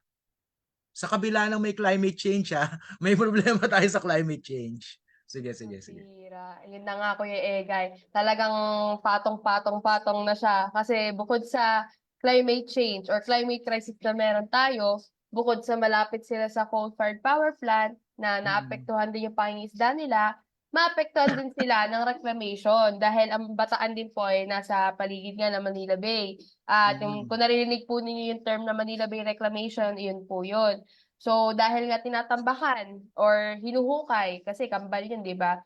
Sa kabila ng may climate change, may problema tayo sa climate change. Sige. Yun na nga Kuya Egay. Talagang patong-patong-patong na siya. Kasi bukod sa climate change or climate crisis na meron tayo, bukod sa malapit sila sa coal-fired power plant na naapektuhan din yung pangingisda nila, maapektuhan din sila ng reclamation dahil ang Bataan din po ay nasa paligid nga ng Manila Bay. At kung narinig po ninyo yung term na Manila Bay Reclamation, yun po yun. So, dahil nga tinatambakan or hinuhukay, kasi kambal yun, di ba?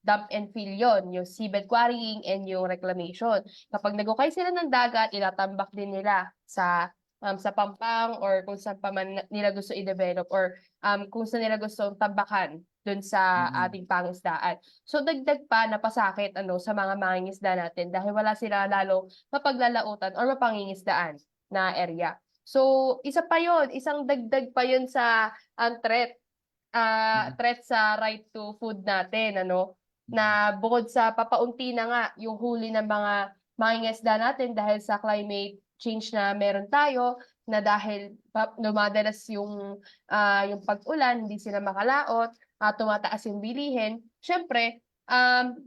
Dump and fill yun, yung seabed quarrying and yung reclamation. Kapag nagukay sila ng dagat, itatambak din nila sa Pampang or kung saan pa man nila gusto i-develop or kung saan nila gusto tambakan dun sa ating pangisdaan. So dagdag pa na pasakit sa mga mangingisda natin dahil wala sila lalong mapaglalautan or mapangingisdaan na area. So isa pa yon, isang dagdag pa yon sa threat sa right to food natin, na bukod sa papaunti na nga yung huli ng mga mangingisda natin dahil sa climate change na meron tayo, na dahil dumadalas yung pag-ulan, hindi sila makalaot, tumataas yung bilihin. Siyempre,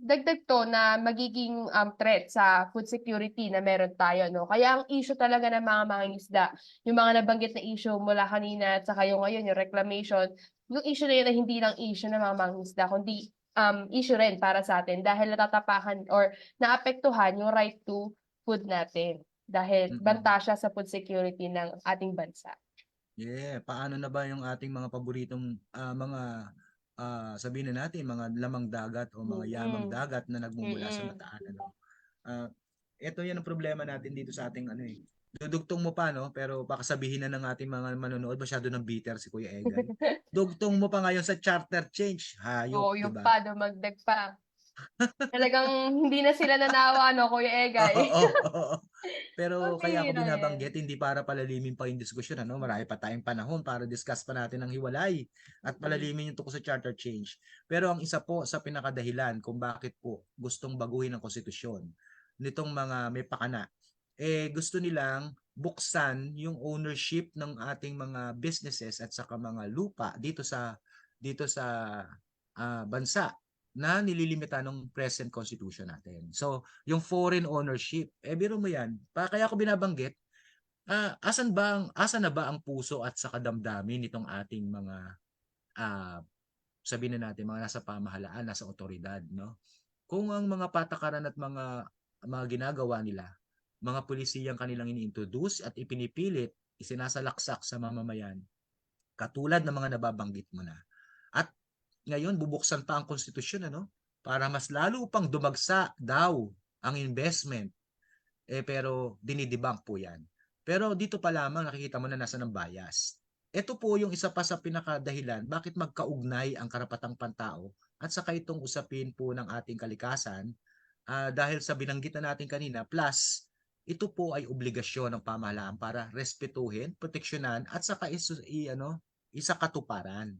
dagdag to na magiging threat sa food security na meron tayo, no? Kaya ang issue talaga ng mga mangingisda, yung mga nabanggit na issue mula kanina at saka yung ngayon, yung reclamation, yung issue na yun na hindi lang issue ng mga mangingisda, kundi issue rin para sa atin dahil natatapakan or naapektuhan yung right to food natin dahil banta siya sa food security ng ating bansa. Yeah, paano na ba yung ating mga paboritong mga sabihin na natin mga lamang dagat o mga yamang dagat na nagmumula sa Bataan, ano? Ito yan ang problema natin dito sa ating ano eh. Dudugtong mo pa, no? Pero baka sabihin na ng ating mga manonood, masyado ng bitter si Kuya Egay. Dugtong mo pa ngayon sa charter change. Hayop, Oo, di yung ba? pa, dumagdag pa. Talagang hindi na sila nanawa, no, Kuya Egay? Oo. Pero kaya ako Pambihira binabanggit, yan. hindi para palalimin pa yung diskusyon, ano? Marami pa tayong panahon para discuss pa natin ang hiwalay at palalimin yung tungkol sa charter change. Pero ang isa po sa pinakadahilan kung bakit po gustong baguhin ang konstitusyon nitong mga may pakana, gusto nilang buksan yung ownership ng ating mga businesses at saka mga lupa dito sa bansa na nililimita ng present constitution natin. So, yung foreign ownership, biro mo yan. Kaya ako binabanggit, asan na ba ang puso at saka damdamin nitong ating mga ah, sabihin na natin mga nasa pamahalaan, nasa otoridad, no? Kung ang mga patakaran at mga ginagawa nila, mga pulisiyang kanilang ini-introduce at ipinipilit, isinasalaksak sa mamamayan, katulad ng mga nababanggit mo na. At ngayon, bubuksan pa ang konstitusyon, ano? Para mas lalo pang dumagsa daw ang investment. Pero dinidebunk po yan. Pero dito pa lamang nakikita mo na nasa ng bias. Ito po yung isa pa sa pinakadahilan bakit magkaugnay ang karapatang pantao at saka itong usapin po ng ating kalikasan dahil sa binanggit na natin kanina plus ito po ay obligasyon ng pamahalaan para respetuhin, proteksyonan at saka isakatuparan.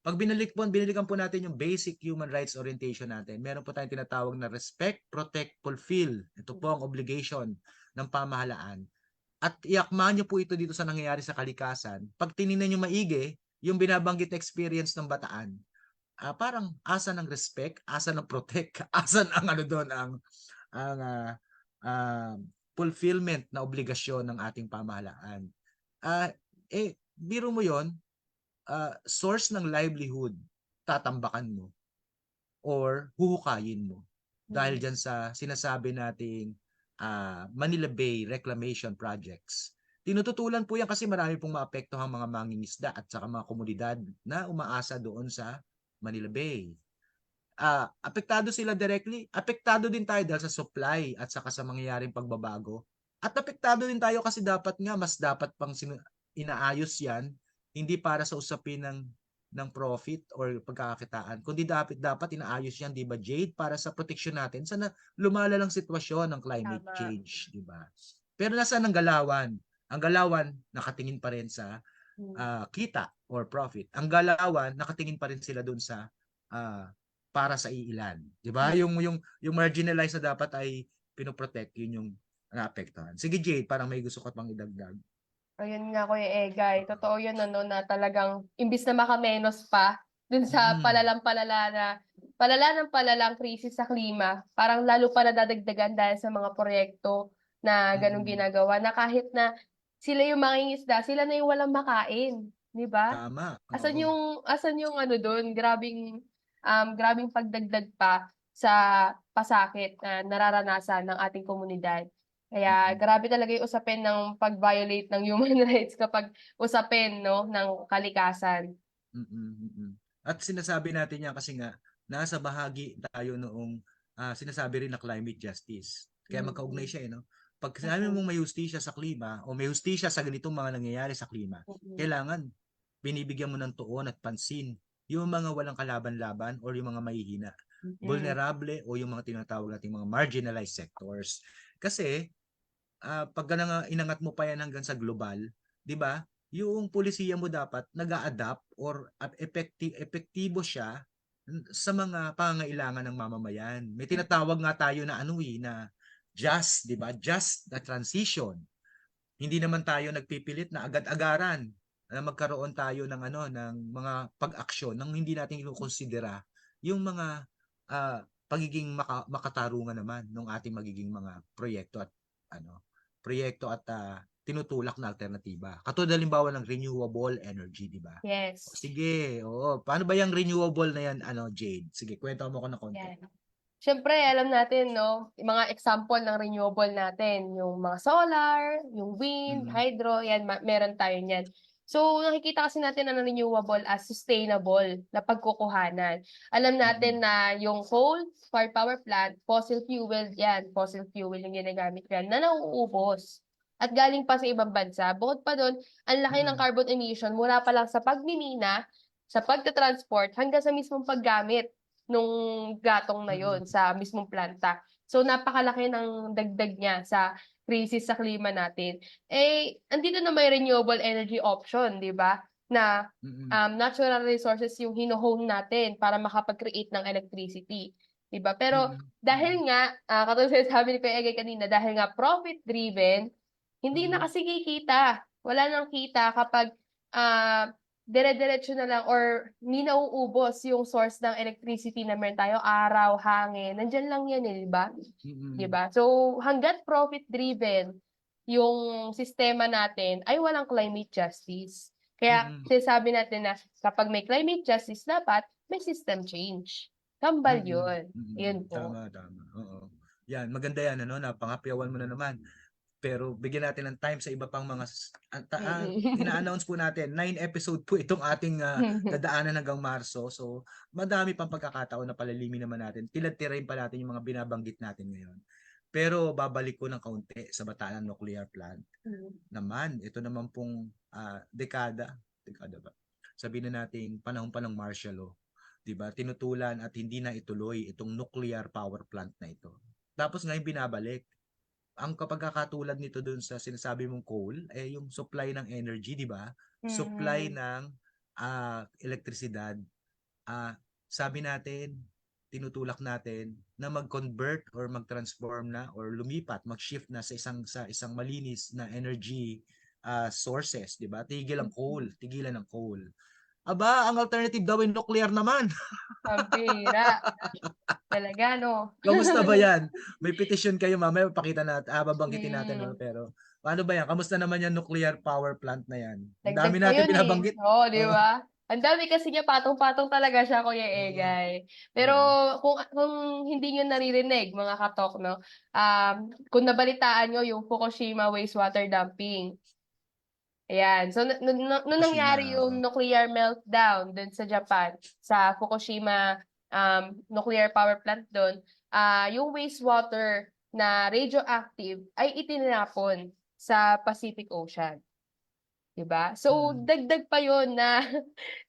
Pag binalikan po natin yung basic human rights orientation natin, meron po tayong tinatawag na respect, protect, fulfill. Ito po ang obligation ng pamahalaan. At iakma nyo po ito dito sa nangyayari sa kalikasan. Pag tinignan nyo maigi, yung binabanggit na experience ng Bataan, parang asa ng respect, asa ng protect, asa ang ano doon, ang fulfillment na obligasyon ng ating pamahalaan. Biro mo yon, source ng livelihood, tatambakan mo or huhukayin mo dahil dyan sa sinasabi nating Manila Bay Reclamation Projects. Tinututulan po yan kasi marami pong maapektuhang mga mangingisda at saka mga komunidad na umaasa doon sa Manila Bay. Apektado sila directly, apektado din tayo dahil sa supply at saka sa mangyayaring pagbabago. At apektado din tayo kasi mas dapat pang inaayos yan, hindi para sa usapin ng profit or pagkakakitaan, kundi dapat inaayos yan, di ba Jade, para sa proteksyon natin sa lumalalang sitwasyon ng climate Tama. change, di ba? Pero nasaan ang galawan? Ang galawan nakatingin pa rin sa kita or profit. Ang galawan nakatingin pa rin sila doon sa para sa iilan, di ba? Yung marginalized na dapat ay pinoprotect, yun yung naapektuhan. Sige Jade, parang may gusto ka pang idagdag. Ayun nga, Kuya Egay. Totoo yun, ano, na talagang imbis na makamenos pa dun sa palala ng palalang krisis sa klima, parang lalo pa nadadagdagan dahil sa mga proyekto na ganun ginagawa, na kahit na sila yung mangingisda, sila na yung walang makain, di ba? Tama. Asan Oo. yung ano doon, grabing pagdagdag pa sa pasakit na nararanasan ng ating komunidad. Kaya grabe talaga yung usapin ng pag-violate ng human rights kapag usapin, no, ng kalikasan. At sinasabi natin yan kasi nga nasa bahagi tayo noong sinasabi rin na climate justice. Kaya magkaugnay siya no. Pag sinabi mong may hustisya sa klima o may hustisya sa ganitong mga nangyayari sa klima, kailangan binibigyan mo ng tuon at pansin yung mga walang kalaban-laban or yung mga mahihina, vulnerable o yung mga tinatawag nating mga marginalized sectors. Kasi pag inangat mo pa yan hanggang sa global, 'di ba? Yung pulisiya mo dapat nag-a-adapt or epektibo siya sa mga pangangailangan ng mamamayan. May tinatawag nga tayo na na just, 'di ba? Just the transition. Hindi naman tayo nagpipilit na agad-agaran na magkaroon tayo ng ng mga pag-aksyon nang hindi natin kinukonsidera yung mga pagiging makatarungan naman ng ating magiging mga proyekto at tinutulak na alternatiba. Katulad halimbawa ng renewable energy, di ba? O, Yes. sige, oo. Paano ba yung renewable na yan, Jade? Sige, kwento mo ko na konti. Yan. Siyempre, alam natin, no, yung mga example ng renewable natin, yung mga solar, yung wind, Mm, hydro, yan, meron tayo niyan. So, nakikita kasi natin ang renewable as sustainable na pagkukuhanan. Alam mm, natin na yung coal-fired power plant, fossil fuel yan, fossil fuel yung ginagamit yan, na nauubos. At galing pa sa ibang bansa. Bukod pa doon, ang laki ng mm, carbon emission mula pa lang sa pagmimina, sa pagta-transport, hanggang sa mismong paggamit nung gatong na mm, yon sa mismong planta. So napakalaki ng dagdag niya sa krisis sa klima natin. Eh, andito na may renewable energy option, di ba? Na mm, natural resources yung hino-hone natin para makapag-create ng electricity. Di ba? Pero mm, mm, dahil nga, katulad sa sabi ni Kuya Egay kanina, dahil nga profit-driven, hindi na mm, kasi kikita. Wala nang kita kapag ah, dire-diretso na lang or hindi nauubos yung source ng electricity na meron tayo, araw, hangin, nandiyan lang yan di ba? Di mm, ba? So, hangga't profit-driven yung sistema natin ay walang climate justice. Kaya mm, sinasabi natin na kapag may climate justice, dapat may system change. Kambal mm, yun. Yun po. tama, tama. Oo. Yan, maganda yan, napangapyawan mo na naman. Pero bigyan natin ng time sa iba pang mga Mm. ina-announce po natin, 9 episode po itong ating dadaanan hanggang Marso. So, madami pang pagkakataon na palalimin naman natin. Tilad-tirahin pa natin yung mga binabanggit natin ngayon. Pero babalik ko ng kaunti sa Bataan Nuclear Plant. Naman, ito naman pong dekada ba? Sabihin na natin panahon pa ng martial law, 'di ba? Tinutulan at hindi na ituloy itong nuclear power plant na ito. Tapos ngayon binabalik. Ang kapagkakatulad nito dun sa sinasabi mong coal yung supply ng energy, 'di ba? Supply Mm. ng elektrisidad. Sabi natin, tinutulak natin na mag-convert or mag-transform na or lumipat, mag-shift na sa isang malinis na energy sources, 'di ba? Tigilan ng coal. Aba, ang alternative daw ay nuclear naman. Pambira. Talaga, no? Kamusta ba 'yan? May petition kayo mamaya papakita natin, babanggitin natin Mm. pero paano ba 'yan? Kamusta naman 'yang nuclear power plant na 'yan? Ang Dagdag dami pa natin yun eh. binabanggit. Oo, di Oo. ba? Ang dami kasi niya, patong-patong talaga siya, Kuya Oo. Egay. Pero Oo. kung hindi niyo naririnig, mga katok, no? Kung nabalitaan niyo yung Fukushima wastewater dumping. Ayan. So, nung Fukushima, nangyari oo. yung nuclear meltdown dun sa Japan, sa Fukushima nuclear power plant dun, yung wastewater na radioactive ay itinapon sa Pacific Ocean. 'Di ba? So, Mm. dagdag pa 'yon na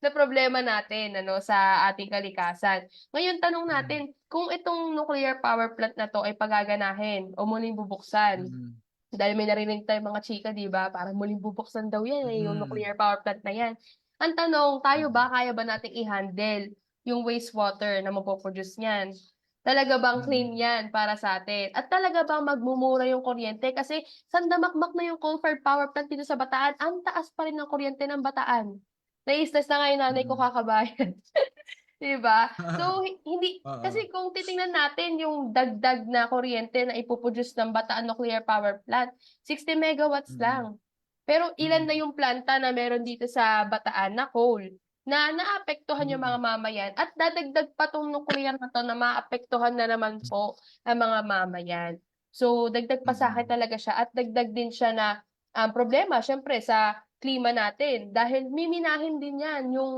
na problema natin sa ating kalikasan. Ngayon tanong Mm. natin, kung itong nuclear power plant na 'to ay pagaganahin o muling bubuksan, Mm. dahil may narinig tayong mga chika 'di ba, parang muling bubuksan daw 'yan, yung Mm. nuclear power plant na 'yan. Ang tanong, tayo Mm. ba, kaya ba nating i-handle yung wastewater na mapo-produce niyan? Talaga bang clean Mm. 'yan para sa atin? At talaga bang magmumura yung kuryente? Kasi sandamakmak na yung coal-fired power plant dito sa Bataan, ang taas pa rin ng kuryente ng Bataan. Nai-stress na nga yung nanay ko Mm. kakabayad. 'Di ba? So, hindi Oo. kasi kung titingnan natin yung dagdag na kuryente na ipo-produce ng Bataan Nuclear Power Plant, 60 megawatts Mm. lang. Pero ilan na Mm. yung planta na meron dito sa Bataan na coal na naapektuhan yung mga Mm. mamayan at dadagdag pa 'tong nuclear na 'to na maapektuhan na naman po ang mga mamayan. So, dagdag pa sa'kin Mm. talaga siya at dagdag din siya na problema siyempre sa klima natin dahil miminahin din 'yan yung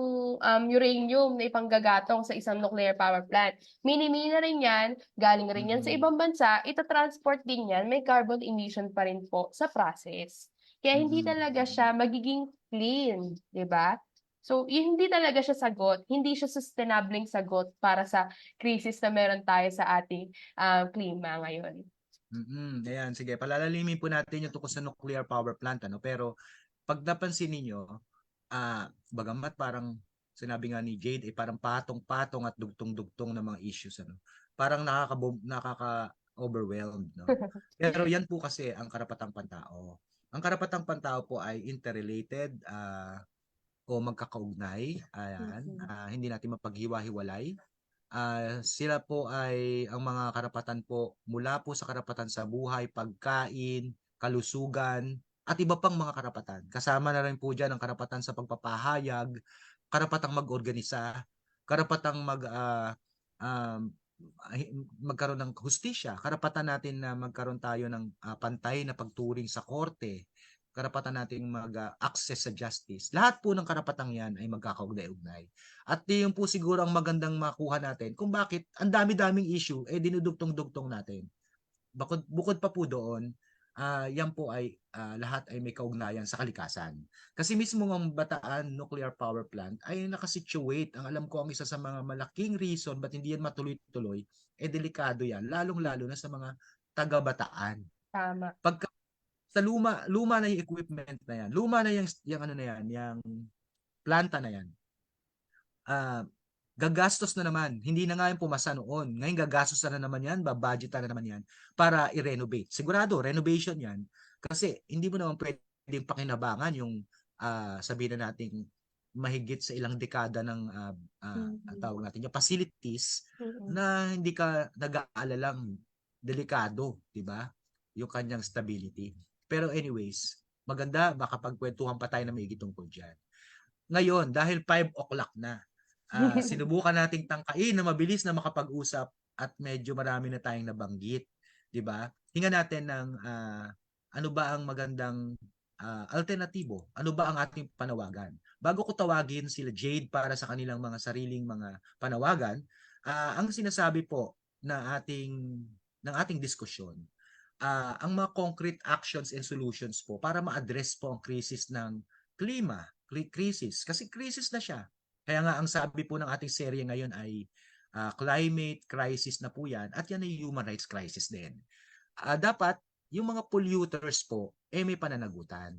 uranium na ipanggagatong sa isang nuclear power plant. Minimina rin 'yan, galing rin 'yan sa Mm. ibang bansa, ita-transport din 'yan, may carbon emission pa rin po sa process. Kaya hindi Mm. talaga siya magiging clean, 'di ba? So, hindi talaga siya sagot, hindi siya sustainableng sagot para sa krisis na meron tayo sa ating klima ngayon. Ayan, sige, palalalimin po natin yung tungkol sa nuclear power plant, pero pag napansin ninyo, bagamat parang sinabi nga ni Jade, parang patong-patong at dugtong-dugtong na mga issues, parang overwhelmed, no? Pero yan po kasi ang karapatang pantao. Ang karapatang pantao po ay interrelated o magkakaugnay. Ayan, Mhm. hindi natin mapaghiwa-hiwalay. Sila po ay ang mga karapatan po mula po sa karapatan sa buhay, pagkain, kalusugan, at iba pang mga karapatan. Kasama na rin po dyan ang karapatan sa pagpapahayag, karapatang mag-organisa, karapatang um, magkaroon ng hustisya, karapatan natin na magkaroon tayo ng pantay na pagturing sa korte, karapatan nating mag-access sa justice. Lahat po ng karapatang yan ay magkakaugnay-ugnay. At yun po siguro ang magandang makuha natin kung bakit ang dami-daming issue dinudugtong-dugtong natin. Bukod pa po doon, yan po ay lahat ay may kaugnayan sa kalikasan. Kasi mismo ang Bataan Nuclear Power Plant ay nakasituate. Ang alam ko ang isa sa mga malaking reason ba't hindi yan matuloy-tuloy, delikado yan, lalong-lalo na sa mga taga-Bataan. Tama. Pagka sa luma na yung equipment na yan, luma na yung ano na yan, yung planta na yan, gagastos na naman. Hindi na nga yung pumasa noon. Ngayon gagastos na naman yan, babudget na naman yan para i-renovate. Sigurado, renovation yan. Kasi hindi mo naman pwedeng pakinabangan yung sabihin na natin mahigit sa ilang dekada ng tawag natin yung facilities Mhm. na hindi ka nag-aalalang delikado, di ba? Yung kanyang stability. Pero anyways, maganda makapagkwentuhan pa tayo na maigi tungkol dyan. Ngayon, dahil 5 o'clock na, sinubukan nating tangkain na mabilis na makapag-usap at medyo marami na tayong nabanggit, 'di ba? Hingan natin ng ano ba ang magandang alternatibo? Ano ba ang ating panawagan? Bago ko tawagin sila Jade para sa kanilang mga sariling mga panawagan, ang sinasabi po na ng ating diskusyon, ang mga concrete actions and solutions po para ma-address po ang krisis ng klima, crisis. Kasi crisis na siya. Kaya nga ang sabi po ng ating serye ngayon ay climate crisis na po yan at yan ay human rights crisis din. Dapat yung mga polluters po may pananagutan.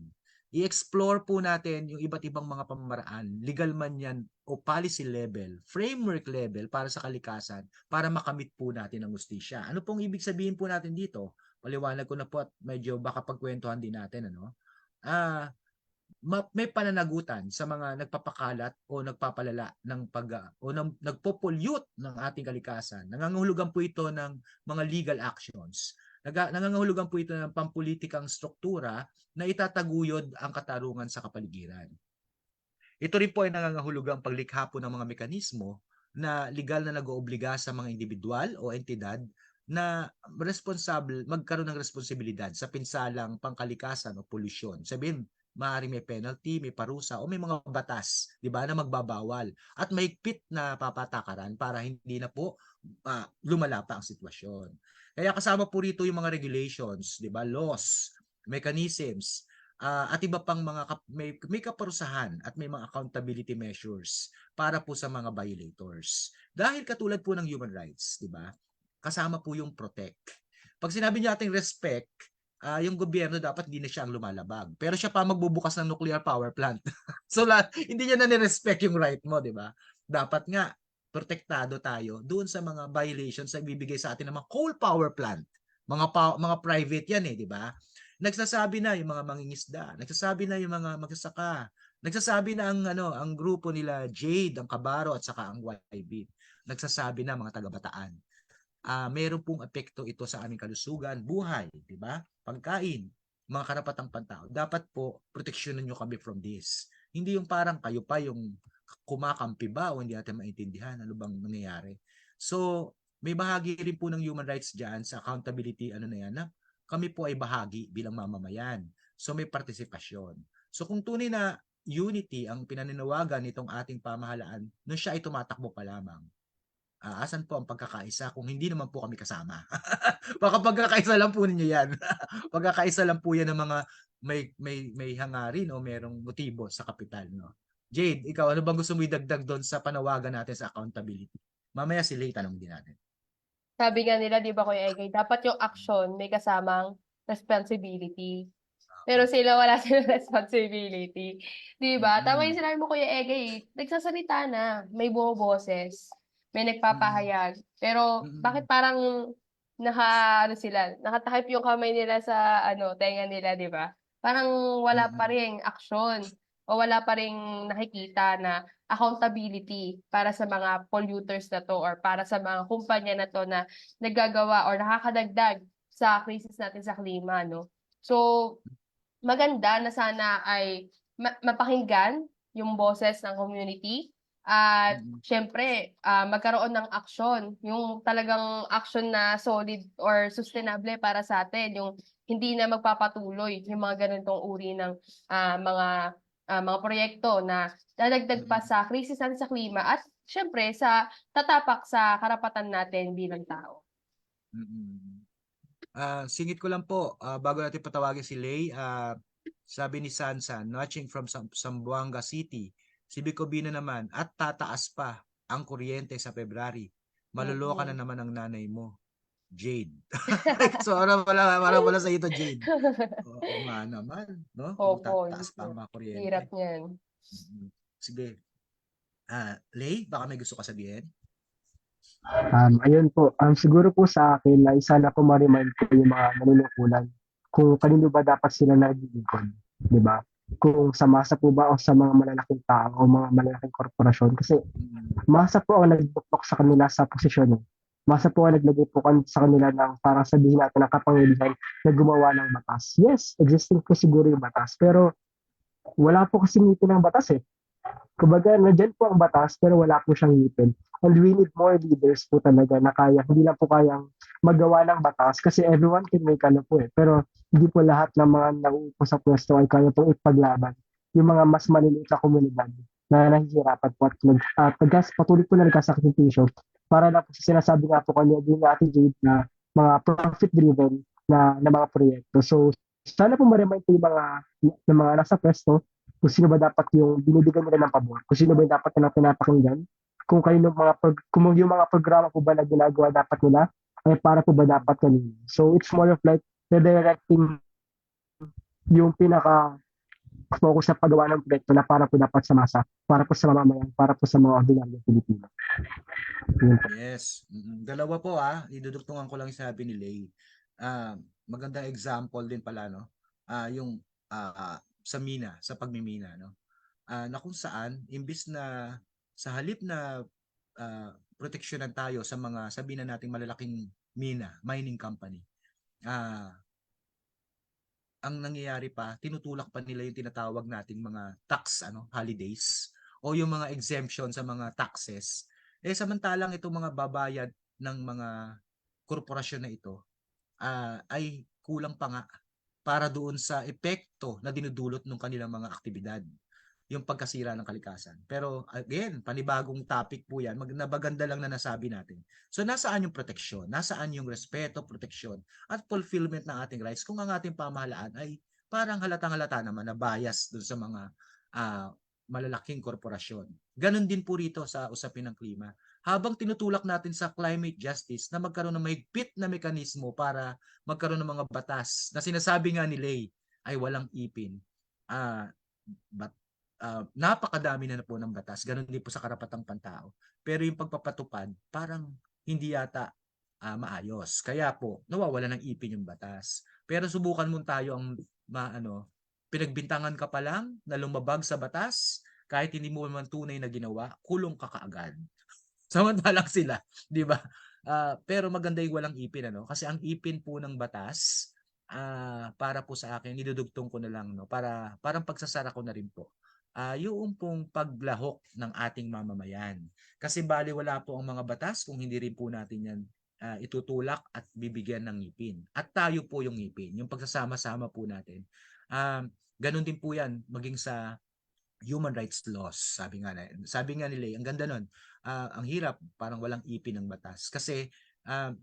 I-explore po natin yung iba't ibang mga pamamaraan, legal man yan o policy level, framework level para sa kalikasan para makamit po natin ang hustisya. Ano pong ibig sabihin po natin dito? Paliwanag ko na po at medyo baka pagkwentuhan din natin. Ah, may pananagutan sa mga nagpapakalat o nagpapalala ng nagpo-pollute ng ating kalikasan. Nangangahulugan po ito ng mga legal actions. Nangangahulugan po ito ng pampulitikang struktura na itataguyod ang katarungan sa kapaligiran. Ito rin po ay nangangahulugang paglikha po ng mga mekanismo na legal na nag-oobliga sa mga individual o entidad na magkaroon ng responsibilidad sa pinsalang pangkalikasan o polusyon. Sabihin, maaaring may penalty, may parusa o may mga batas, 'di ba, na magbabawal at mahigpit na papatakaran para hindi na po lumala pa ang sitwasyon. Kaya kasama po rito yung mga regulations, 'di ba, laws, mechanisms, at iba pang mga may kaparusahan at may mga accountability measures para po sa mga violators. Dahil katulad po ng human rights, 'di ba? Kasama po yung protect. Pag sinabi niyo ating respect, yung gobyerno dapat hindi na siya ang lumalabag. Pero siya pa magbubukas ng nuclear power plant. So hindi niya na ni-respect yung right mo, 'di ba? Dapat nga protektado tayo doon sa mga violations na ibibigay sa atin ng mga coal power plant. Mga private 'yan di ba? Nagsasabi na yung mga mangingisda, nagsasabi na yung mga magsasaka, nagsasabi na ang grupo nila Jade, ang Kabaro at saka ang YB. Nagsasabi na mga taga-Bataan. Meron pong epekto ito sa aming kalusugan, buhay, di ba? Pagkain, mga karapatang pantao. Dapat po, proteksyonan nyo kami from this. Hindi yung parang kayo pa yung kumakampi ba o hindi natin maintindihan ano bang nangyayari. So, may bahagi rin po ng human rights dyan sa accountability, na yan, na kami po ay bahagi bilang mamamayan. So, may partisipasyon. So, kung tunay na unity ang pinananawagan nitong ating pamahalaan, nung siya ay tumatakbo pa lamang, asan po ang pagkakaisa kung hindi naman po kami kasama? Baka pagkakaisa lang po ninyo yan. Pagkakaisa lang po yan ng mga may hangarin o merong motibo sa kapital. No? Jade, ikaw, ano bang gusto mo idagdag doon sa panawagan natin sa accountability? Mamaya si Lay, tanong din natin. Sabi nga nila, di ba, Kuya Egay, dapat yung action may kasamang responsibility. Pero sila wala silang responsibility. Di ba? Tama yung sinabi mo, Kuya Egay. Nagsasalita na. May bumoboses. May nagpapahayag. Pero bakit parang ano sila, nakatakip yung kamay nila sa tenga nila, 'di ba? Parang wala pa Mm. ring aksyon o wala pa ring nakikita na accountability para sa mga polluters na 'to or para sa mga kumpanya na 'to na naggagawa or nakakadagdag sa krisis natin sa klima, 'no? So, maganda na sana ay mapakinggan yung boses ng community at Mm. siyempre, magkaroon ng aksyon, yung talagang aksyon na solid or sustainable para sa atin, yung hindi na magpapatuloy yung mga ganitong uri ng, mga proyekto na dadagdag pa Mm. sa krisis natin sa klima at siyempre sa tatapak sa karapatan natin bilang tao. Mm. Singit ko lang po, bago natin patawagin si Lay, sabi ni Sansan, watching from Zamboanga City, si Bicobino naman, at tataas pa ang kuryente sa February. Maluloka na Mm. naman ang nanay mo, Jade. So, para pala sa ito, Jade. Oo nga naman, no? Kung Opo, tataas pa ang mga hirap kuryente. niyan. Mm. Sige. Lay, baka may gusto ka sabihin? Ayun po, siguro po sa akin na isa na po ma-remind ko yung mga nanunungkulan kung kanino ba dapat sila naglilingkod, di ba? Kung sa masa po ba o sa mga malalaking tao o mga malalaking korporasyon. Kasi Mm. masa po ang nagbukbok sa kanila sa posisyon. Masa po ang naglagay po sa kanila ng parang sabihin natin ng kapangyarihan na gumawa ng batas. Yes, existing po siguro yung batas, pero wala po kasing ngipin ng batas eh. Kumbaga, nandiyan po ang batas pero wala po siyang ngipin. And we need more leaders po talaga na kaya, hindi lang po kayang magawa ng batas kasi everyone can make po eh. Pero hindi po lahat ng mga nauupo sa pwesto ay kaya pong ipaglaban. Yung mga mas maliliit na komunidad na nahihirapan po at patuloy po na nagkasakripisyo para na po sa sinasabi nga po kanina din ni Ate Jade na mga profit-driven na mga proyekto. So, sana po ma-remind po yung mga nasa pwesto kung sino ba dapat yung binibigyan nila ng pabor, kung sino ba yung dapat nilang pinapakinggan, kung kung yung mga programa po ba na ginagawa dapat nila ay para po ba dapat kanina. So it's more of like redirecting yung pinaka focus sa paggawa ng proyekto na para po dapat sa masa, para po sa mamamayan, para po sa mga ordinaryong Pilipino. Yun po. Yes. Dalawa po idudugtungan ko lang yung sabi ni Lay. Magandang example din pala no. Yung sa mina, sa pagmimina no. Na kung saan imbis na sa halip na proteksyonan tayo sa mga sabihin na nating malalaking mina, mining company. Ang nangyayari pa, tinutulak pa nila yung tinatawag nating mga tax holidays o yung mga exemption sa mga taxes. Samantalang itong mga babayad ng mga korporasyon na ito ay kulang pa nga para doon sa epekto na dinudulot ng kanilang mga aktibidad, yung pagkasira ng kalikasan. Pero again, panibagong topic po yan, nabaganda lang na nasabi natin. So nasaan yung proteksyon? Nasaan yung respeto, proteksyon, at fulfillment ng ating rights kung ang ating pamahalaan ay parang halatang-halata naman na bias doon sa mga malalaking korporasyon. Ganon din po rito sa usapin ng klima. Habang tinutulak natin sa climate justice na magkaroon ng mahigpit na mekanismo para magkaroon ng mga batas na sinasabi nga ni Lay ay walang ipin. But napakadami na po ng batas. Ganon din po sa karapatang pantao. Pero yung pagpapatupad, parang hindi yata maayos. Kaya po, nawawala ng ipin yung batas. Pero subukan mo tayo ang pinagbintangan ka pa lang na lumabag sa batas, kahit hindi mo man tunay na ginawa, kulong ka kaagad. Samantalang sila, di ba? Pero maganda yung walang ipin, kasi ang ipin po ng batas, para po sa akin, idudugtong ko na lang, parang pagsasara ko na rin po. Yung pong paglahok ng ating mamamayan. Kasi bali wala po ang mga batas kung hindi rin po natin yan itutulak at bibigyan ng ngipin. At tayo po yung ngipin, yung pagsasama-sama po natin. Ganun din po yan maging sa human rights laws. Sabi nga nila, ang ganda nun. Ang hirap, parang walang ipin ng batas. Kasi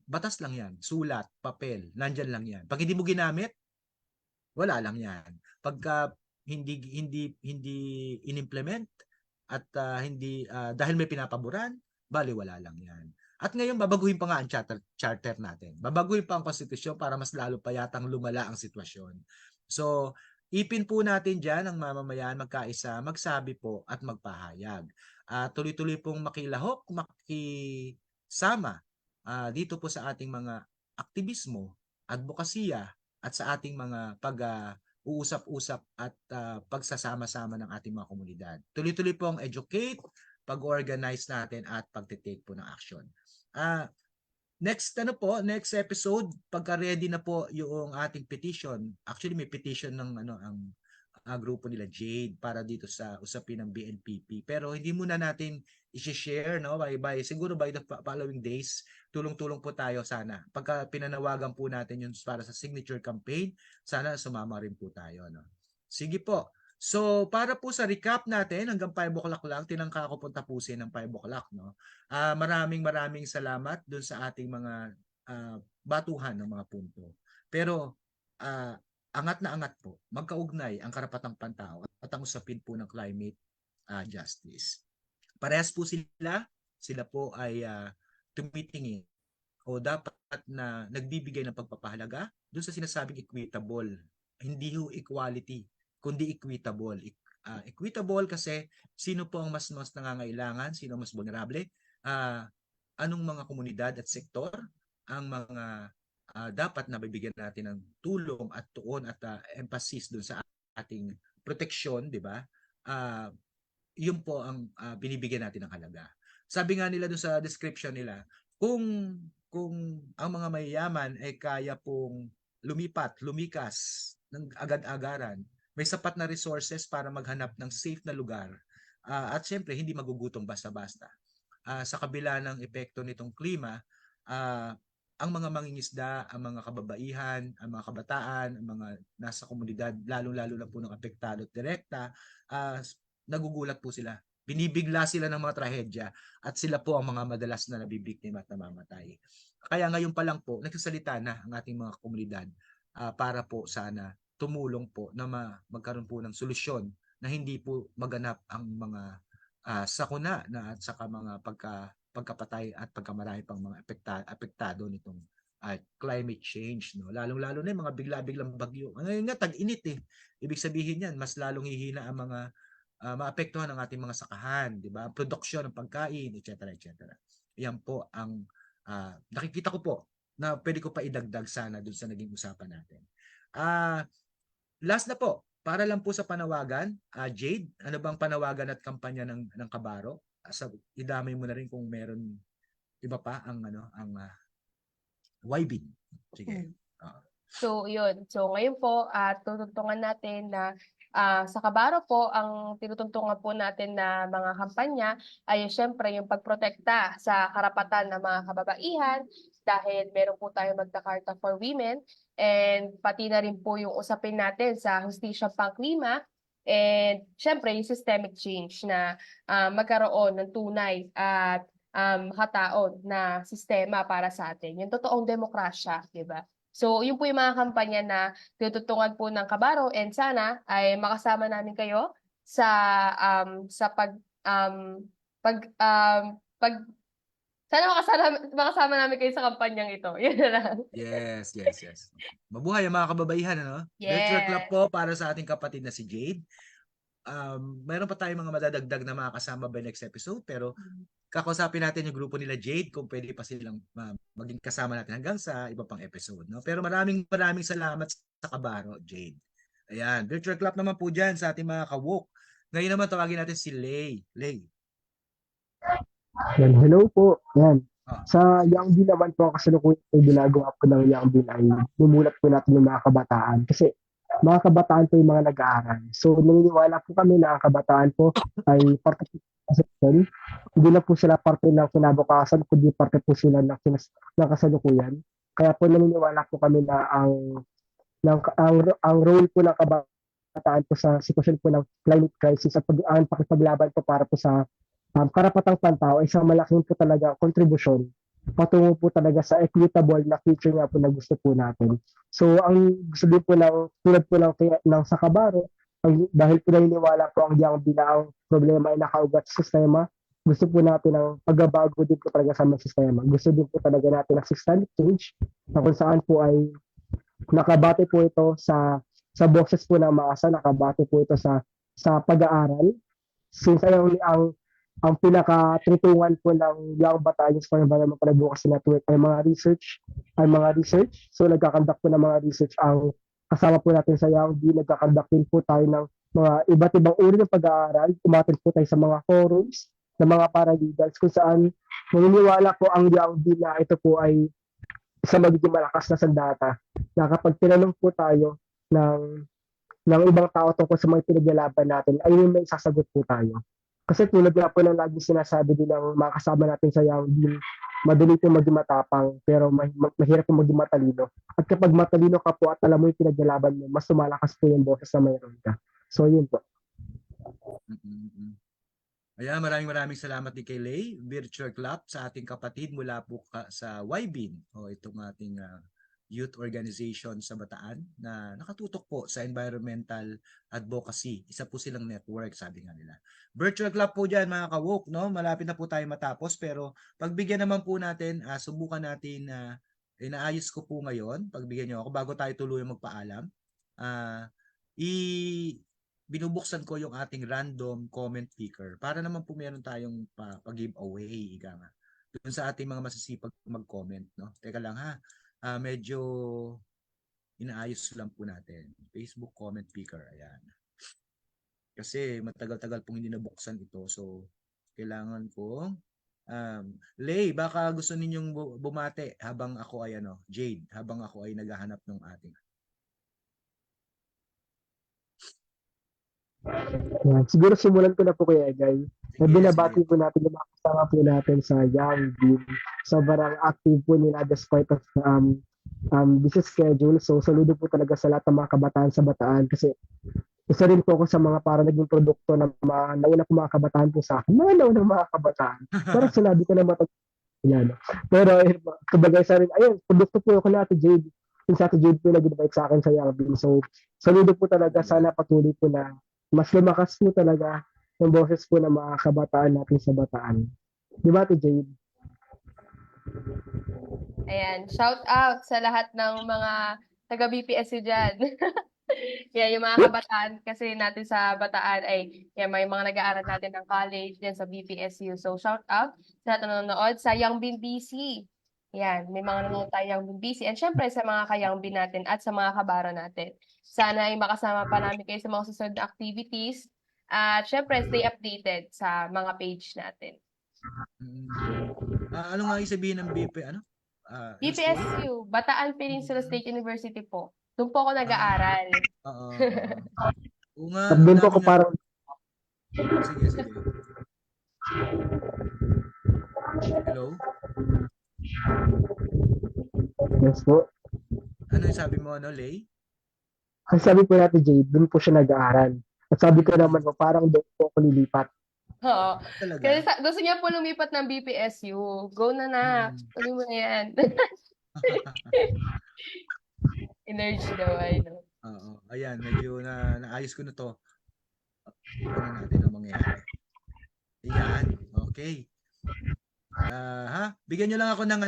batas lang yan, sulat, papel, nandyan lang yan. Pag hindi mo ginamit, wala lang yan. Pagka hindi inimplement at hindi dahil may pinapaboran, bali wala lang yan. At ngayon babaguhin pa nga ang charter natin. Babaguhin pa ang konstitusyon para mas lalo pa yatang lumala ang sitwasyon. So, ipin po natin diyan ang mamamayan magkaisa, magsabi po at magpahayag. Tuloy-tuloy pong makilahok, makisama dito po sa ating mga aktivismo, advokasya at sa ating mga uusap-usap at pagsasama-sama ng ating mga komunidad. Tuloy-tuloy po ang educate, pag-organize natin at pagte-take po ng action. Next next episode, pagka ready na po yung ating petition. Actually may petition ng ang grupo nila Jade para dito sa usapin ng BNPP. Pero hindi muna natin i-share siguro by the following days, tulong-tulong po tayo sana. Pagka pinanawagan po natin yun para sa signature campaign, sana sumama rin po tayo, no. Sige po. So, para po sa recap natin, hanggang 5 o'clock lang, tinangka ko po tapusin ng 5 o'clock, no. Maraming salamat dun sa ating mga batuhan ng mga punto. Pero angat na angat po, magkaugnay ang karapatang pantao at ang usapin po ng climate justice. Parehas po sila po ay tumitingin o dapat na nagbibigay ng pagpapahalaga doon sa sinasabing equitable, hindi ho equality, kundi equitable. Equitable kasi sino po ang mas nangangailangan, sino mas vulnerable, anong mga komunidad at sektor ang mga dapat na bibigyan natin ng tulong at tuon at emphasis doon sa ating proteksyon, di ba? Yun po ang binibigyan natin ng halaga. Sabi nga nila doon sa description nila, kung ang mga mayayaman ay kaya pong lumikas ng agad-agaran, may sapat na resources para maghanap ng safe na lugar at syempre hindi magugutom basta-basta. Sa kabila ng epekto nitong klima, ang mga mangingisda, ang mga kababaihan, ang mga kabataan, ang mga nasa komunidad, lalo-lalo na po ng apektado at direkta, nagugulat po sila. Binibigla sila ng mga trahedya at sila po ang mga madalas na nabibiktima at namamatay. Kaya ngayon pa lang po, nagsasalita na ang ating mga komunidad para po sana tumulong po na magkaroon po ng solusyon na hindi po maganap ang mga sakuna na at saka mga pagkapatay at pagkamarami pang mga apektado nitong climate change, no. Lalong-lalo na yung mga bigla-biglang bagyo. Ngayon nga tag-init Ibig sabihin yan, mas lalong hihina ang mga maapektuhan ng ating mga sakahan, di ba? Produksyon ng pagkain, etc. etc. Yan po ang nakikita ko po na pwede ko pa idagdag sana dun sa naging usapan natin. Last na po, para lang po sa panawagan, Jade, ano bang panawagan at kampanya ng Kabaro? Idamay mo na rin kung meron iba pa ang YB. Sige. So, yun. So, ngayon po, tutuntungan natin na sa Kabaro po, ang tinutuntungan po natin na mga kampanya ay syempre yung pagprotekta sa karapatan ng mga kababaihan dahil meron po tayo Magna Carta for Women and pati na rin po yung usapin natin sa hustisya pangklima and syempre yung systemic change na magkaroon ng tunay at makataon na sistema para sa atin. Yung totoong demokrasya, di ba? So, yun po yung mga kampanya na tinututungan po ng Kabaro and sana ay makasama namin kayo sa sana makasama namin kayo sa kampanyang ito. Yun na lang. Yes. Mabuhay ang mga kababaihan, ano? Virtual clap po para sa ating kapatid na si Jade. Mayroon pa tayong mga madadagdag na mga kasama by next episode, pero kakausapin natin yung grupo nila Jade kung pwede pa silang maging kasama natin hanggang sa iba pang episode, no? Pero maraming salamat sa Kabaro, Jade. Ayan, virtual clap naman po dyan sa ating mga kawok. Ngayon naman tawagin natin si Lay. Yan, hello po. Yan. Sa Young Bill naman po, kasalukuyan yung ginagawa po ng Young Bill ay bumulat po natin yung mga kabataan. Kasi mga kabataan po yung mga nag-aaral. So, naniniwala po kami na ang kabataan po ay parte po sa social. Hindi na po sila parte ng kinabukasan, kundi parte po sila ng kasalukuyan. Kaya po naniniwala po kami na ang role po ng kabataan po sa sitwasyon po ng climate crisis at ang pakipaglaban po para po sa karapatang pantao ay isang malaking po talaga kontribusyon patungo po talaga sa equitable na future nga po na gusto po natin. So, ang gusto din po tulad po ng sa Kabaro, dahil po naniniwala po ang Young Bill na ang problema ay nakaugat sa sistema, gusto po natin ng pagbabago din po talaga sa mga sistema. Gusto din po talaga natin ng systemic change na kung saan po ay nakabate po ito sa boses po ng masa, nakabate po ito sa pag-aaral. Since ang ang pinaka-tutungan po ng Young Battalions for Environmental Advocacy Network ay mga research. So nagkakandak po ng mga research ang kasama po natin sa Young B. Nagkakandak din po tayo ng mga iba't ibang uri ng pag-aaral. Umattend po tayo sa mga forums ng mga paralegals kung saan naniniwala po ang Young B na ito po ay isang magiging malakas na sandata na kapag tinanong po tayo ng ibang tao tungkol sa mga pinaglalaban natin, ay may sasagot po tayo. Kasi tulad nga po ng lagi sinasabi din ng mga kasama natin sa Young Team, madali po maging matapang, pero mahirap po maging matalino. At kapag matalino ka po at alam mo yung pinaglalaban mo, mas lumalakas po yung boses na mayroon ka. So yun po. Mm-mm. Ayan, maraming salamat din kay Lay, Virtual Club, sa ating kapatid mula po sa YBIN, o itong ating youth organization sa Bataan na nakatutok po sa environmental advocacy. Isa po silang network, sabi nga nila. Virtual Club po dyan, mga ka-woke, no? Malapit na po tayo matapos, pero pagbigyan naman po natin, subukan natin na inaayos ko po ngayon, pagbigyan nyo ako, bago tayo tuluyang magpaalam, binubuksan ko yung ating random comment picker para naman po meron tayong pag-giveaway, ika nga. Doon sa ating mga masisipag mag-comment, no? Teka lang ha. Medyo inaayos lang po natin. Facebook comment picker, ayan. Kasi matagal-tagal pong hindi nabuksan ito. So, kailangan ko Lay, baka gusto ninyong bumate habang ako ay Jade, habang ako ay naghahanap ng ating. Yan. Siguro simulan ko na po Kuya Egay. Na Sige, binabati sige. po natin yung mga kasama po natin sa Young Team. Sobrang active po nila despite of busy schedule. So saludo po talaga sa lahat ng mga kabataan sa Bataan kasi isa rin po ako sa mga para naging produkto ng mga nauna po mga kabataan po sa akin. Mga nauna mga kabataan. Pero sinabi ko na yan. Pero kumbaga isa rin, ayun, produkto po ako na Ate Jade. Yung sa Ate Jade po nag-invite sa akin sa Young Team. So saludo po talaga, sana patuloy po na mas lumakas po talaga yung boses po ng mga kabataan natin sa Bataan. Di ba, Ate Jade? Ayan, shout out sa lahat ng mga taga-BPSU dyan. Yan, yung mga kabataan kasi natin sa Bataan ay yan, may mga nag-aaral natin ng college din sa BPSU. So, shout out sa lahat na nanonood sa Young Bin BC. Yan, may mga nanonood tayo Young Bin BC. And syempre sa mga ka-Young Bin natin at sa mga kabaro natin. Sana ay makasama pa namin kayo sa mga susunod na activities. At syempre, stay updated sa mga page natin. Ano nga yung sabihin ng BP, ano? SPA? BPSU, Bataan Peninsula State University po. Doon po ako nag-aaral. Oo. Oo nga, At doon po dami ako nga. parang, Sige. Hello? yes po. Ano yung sabi mo, Lay? Ang sabi po natin, Jade, doon po siya nag-aaral. At sabi ko naman po, parang doon po ako lilipat. Oo. Talaga? Kasi gusto niya po lumipat ng BPSU. Go na na. Tuloy mo na yan. Energy daw ay no. Oo. Ayan, medyo naayos ko na to. Ano natin ang mangyayari. Ayan. Okay. Bigyan nyo lang ako ng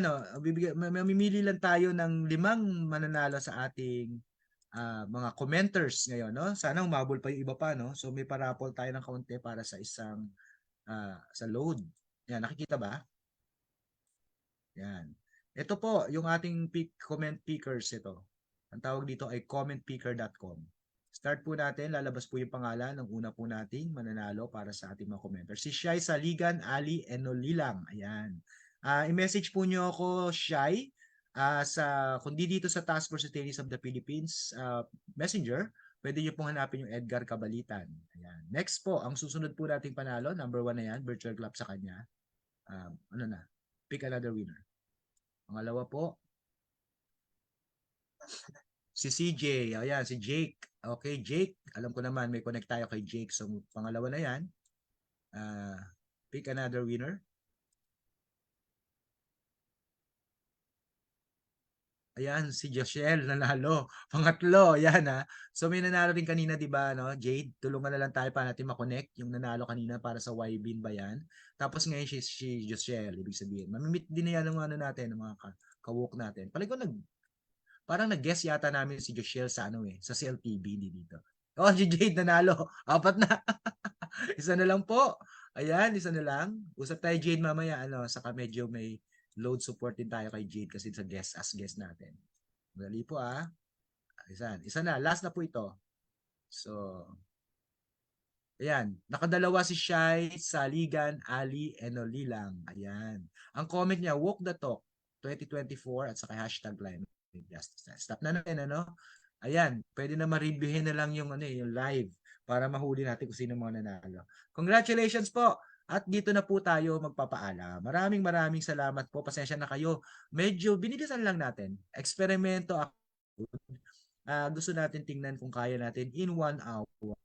mamimili lang tayo ng 5 mananalo sa ating mga commenters ngayon, no? Sana umabol pa yung iba pa, no? So may parapol tayo ng kaunti para sa isang sa load. Yan, nakikita ba? Yan. Ito po yung ating comment pickers ito. Ang tawag dito ay commentpicker.com. Start po natin, lalabas po yung pangalan ng una po nating mananalo para sa ating mga commenters. Si Shai Saligan, Ali Enolilang. Ayan. I-message po nyo ako, Shai, kundi dito sa Task Force Attorneys of the Philippines Messenger, pwede nyo pong hanapin yung Edgar Kabalitan. Ayan. Next po, ang susunod po nating panalo, number 1 na yan, virtual club sa kanya. Pick another winner. Pangalawa po, si CJ. Ayan, si Jake. Okay, Jake. Alam ko naman, may connect tayo kay Jake. So, pangalawa na yan. Pick another winner. Ayan, si Joshel nanalo. Pangatlo, ayan ha. So may nanalo rin kanina, di ba, no? Jade, tulungan na lang tayo para natin makonect yung nanalo kanina para sa YBIN ba yan? Tapos ngayon si Joshel, ibig sabihin. Mamimit din na yan ng natin, ng mga ka-walk natin. Parang nag-guess yata namin si Joshel sa sa CLTV, hindi dito. Oh, si Jade nanalo. 4 na. Isa na lang po. Ayan, isa na lang. Usap tayo Jade mamaya, saka medyo may load support din tayo kay Jade kasi sa guest natin. Dali po Isa na, last na po ito. So, ayan, nakadalawa si Shai, Saligan, Ali, Enolilang. Ayan. Ang comment niya, walk the talk 2024 at saka hashtag climate justice. Stop na natin, Ayan, pwede na ma-reviewin na lang yung live para mahuli natin kung sino mga nanalo. Congratulations po. At dito na po tayo magpapaalam. Maraming salamat po. Pasensya na kayo. Medyo binilisan lang natin. Eksperimento ako. Gusto natin tingnan kung kaya natin in 1 hour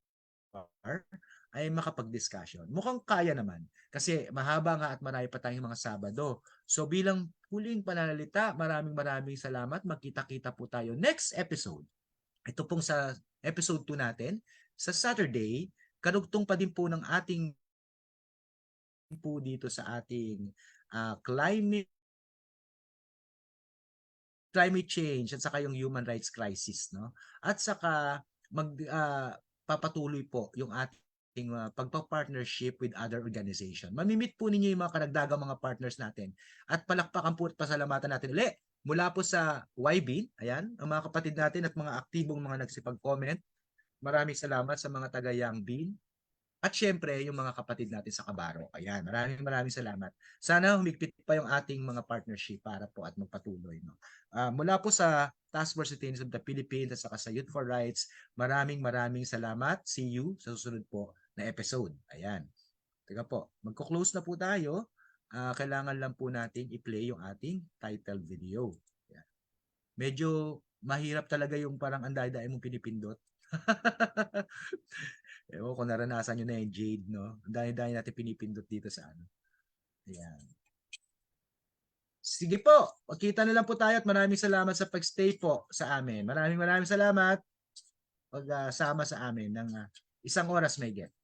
ay makapag-discussion. Mukhang kaya naman kasi mahaba nga at marami pa tayong mga Sabado. So bilang huling pananalita, maraming salamat. Magkita-kita po tayo next episode. Ito pong sa episode 2 natin sa Saturday, karugtong pa din po ng ating po dito sa ating climate change at saka yung human rights crisis, no? At saka papatuloy po yung ating pagpa-partnership with other organization. Mamimit po ninyo yung mga karagdagang mga partners natin at palakpakan po at pasalamatan natin ulit mula po sa YB, ayan, ang mga kapatid natin at mga aktibong mga nagsipag-comment. Maraming salamat sa mga taga Young Bean. At syempre, yung mga kapatid natin sa Kabaro. Ayan, maraming salamat. Sana humigpit pa yung ating mga partnership para po at magpatuloy. No? Mula po sa Task Force Citizens of the Philippines at saka sa Youth for Rights, maraming salamat. See you sa susunod po na episode. Ayan. Teka po, magko-close na po tayo. Kailangan lang po natin i-play yung ating title video. Ayan. Medyo mahirap talaga yung parang anday-day mong pinipindot. Ewan ko naranasan nyo na yung Jade, no? Ang dami-dami natin pinipindot dito sa Ayan. Sige po, magkita na lang po tayo at maraming salamat sa pag-stay po sa amin. Maraming salamat pag-sama sa amin ng 1 oras may get.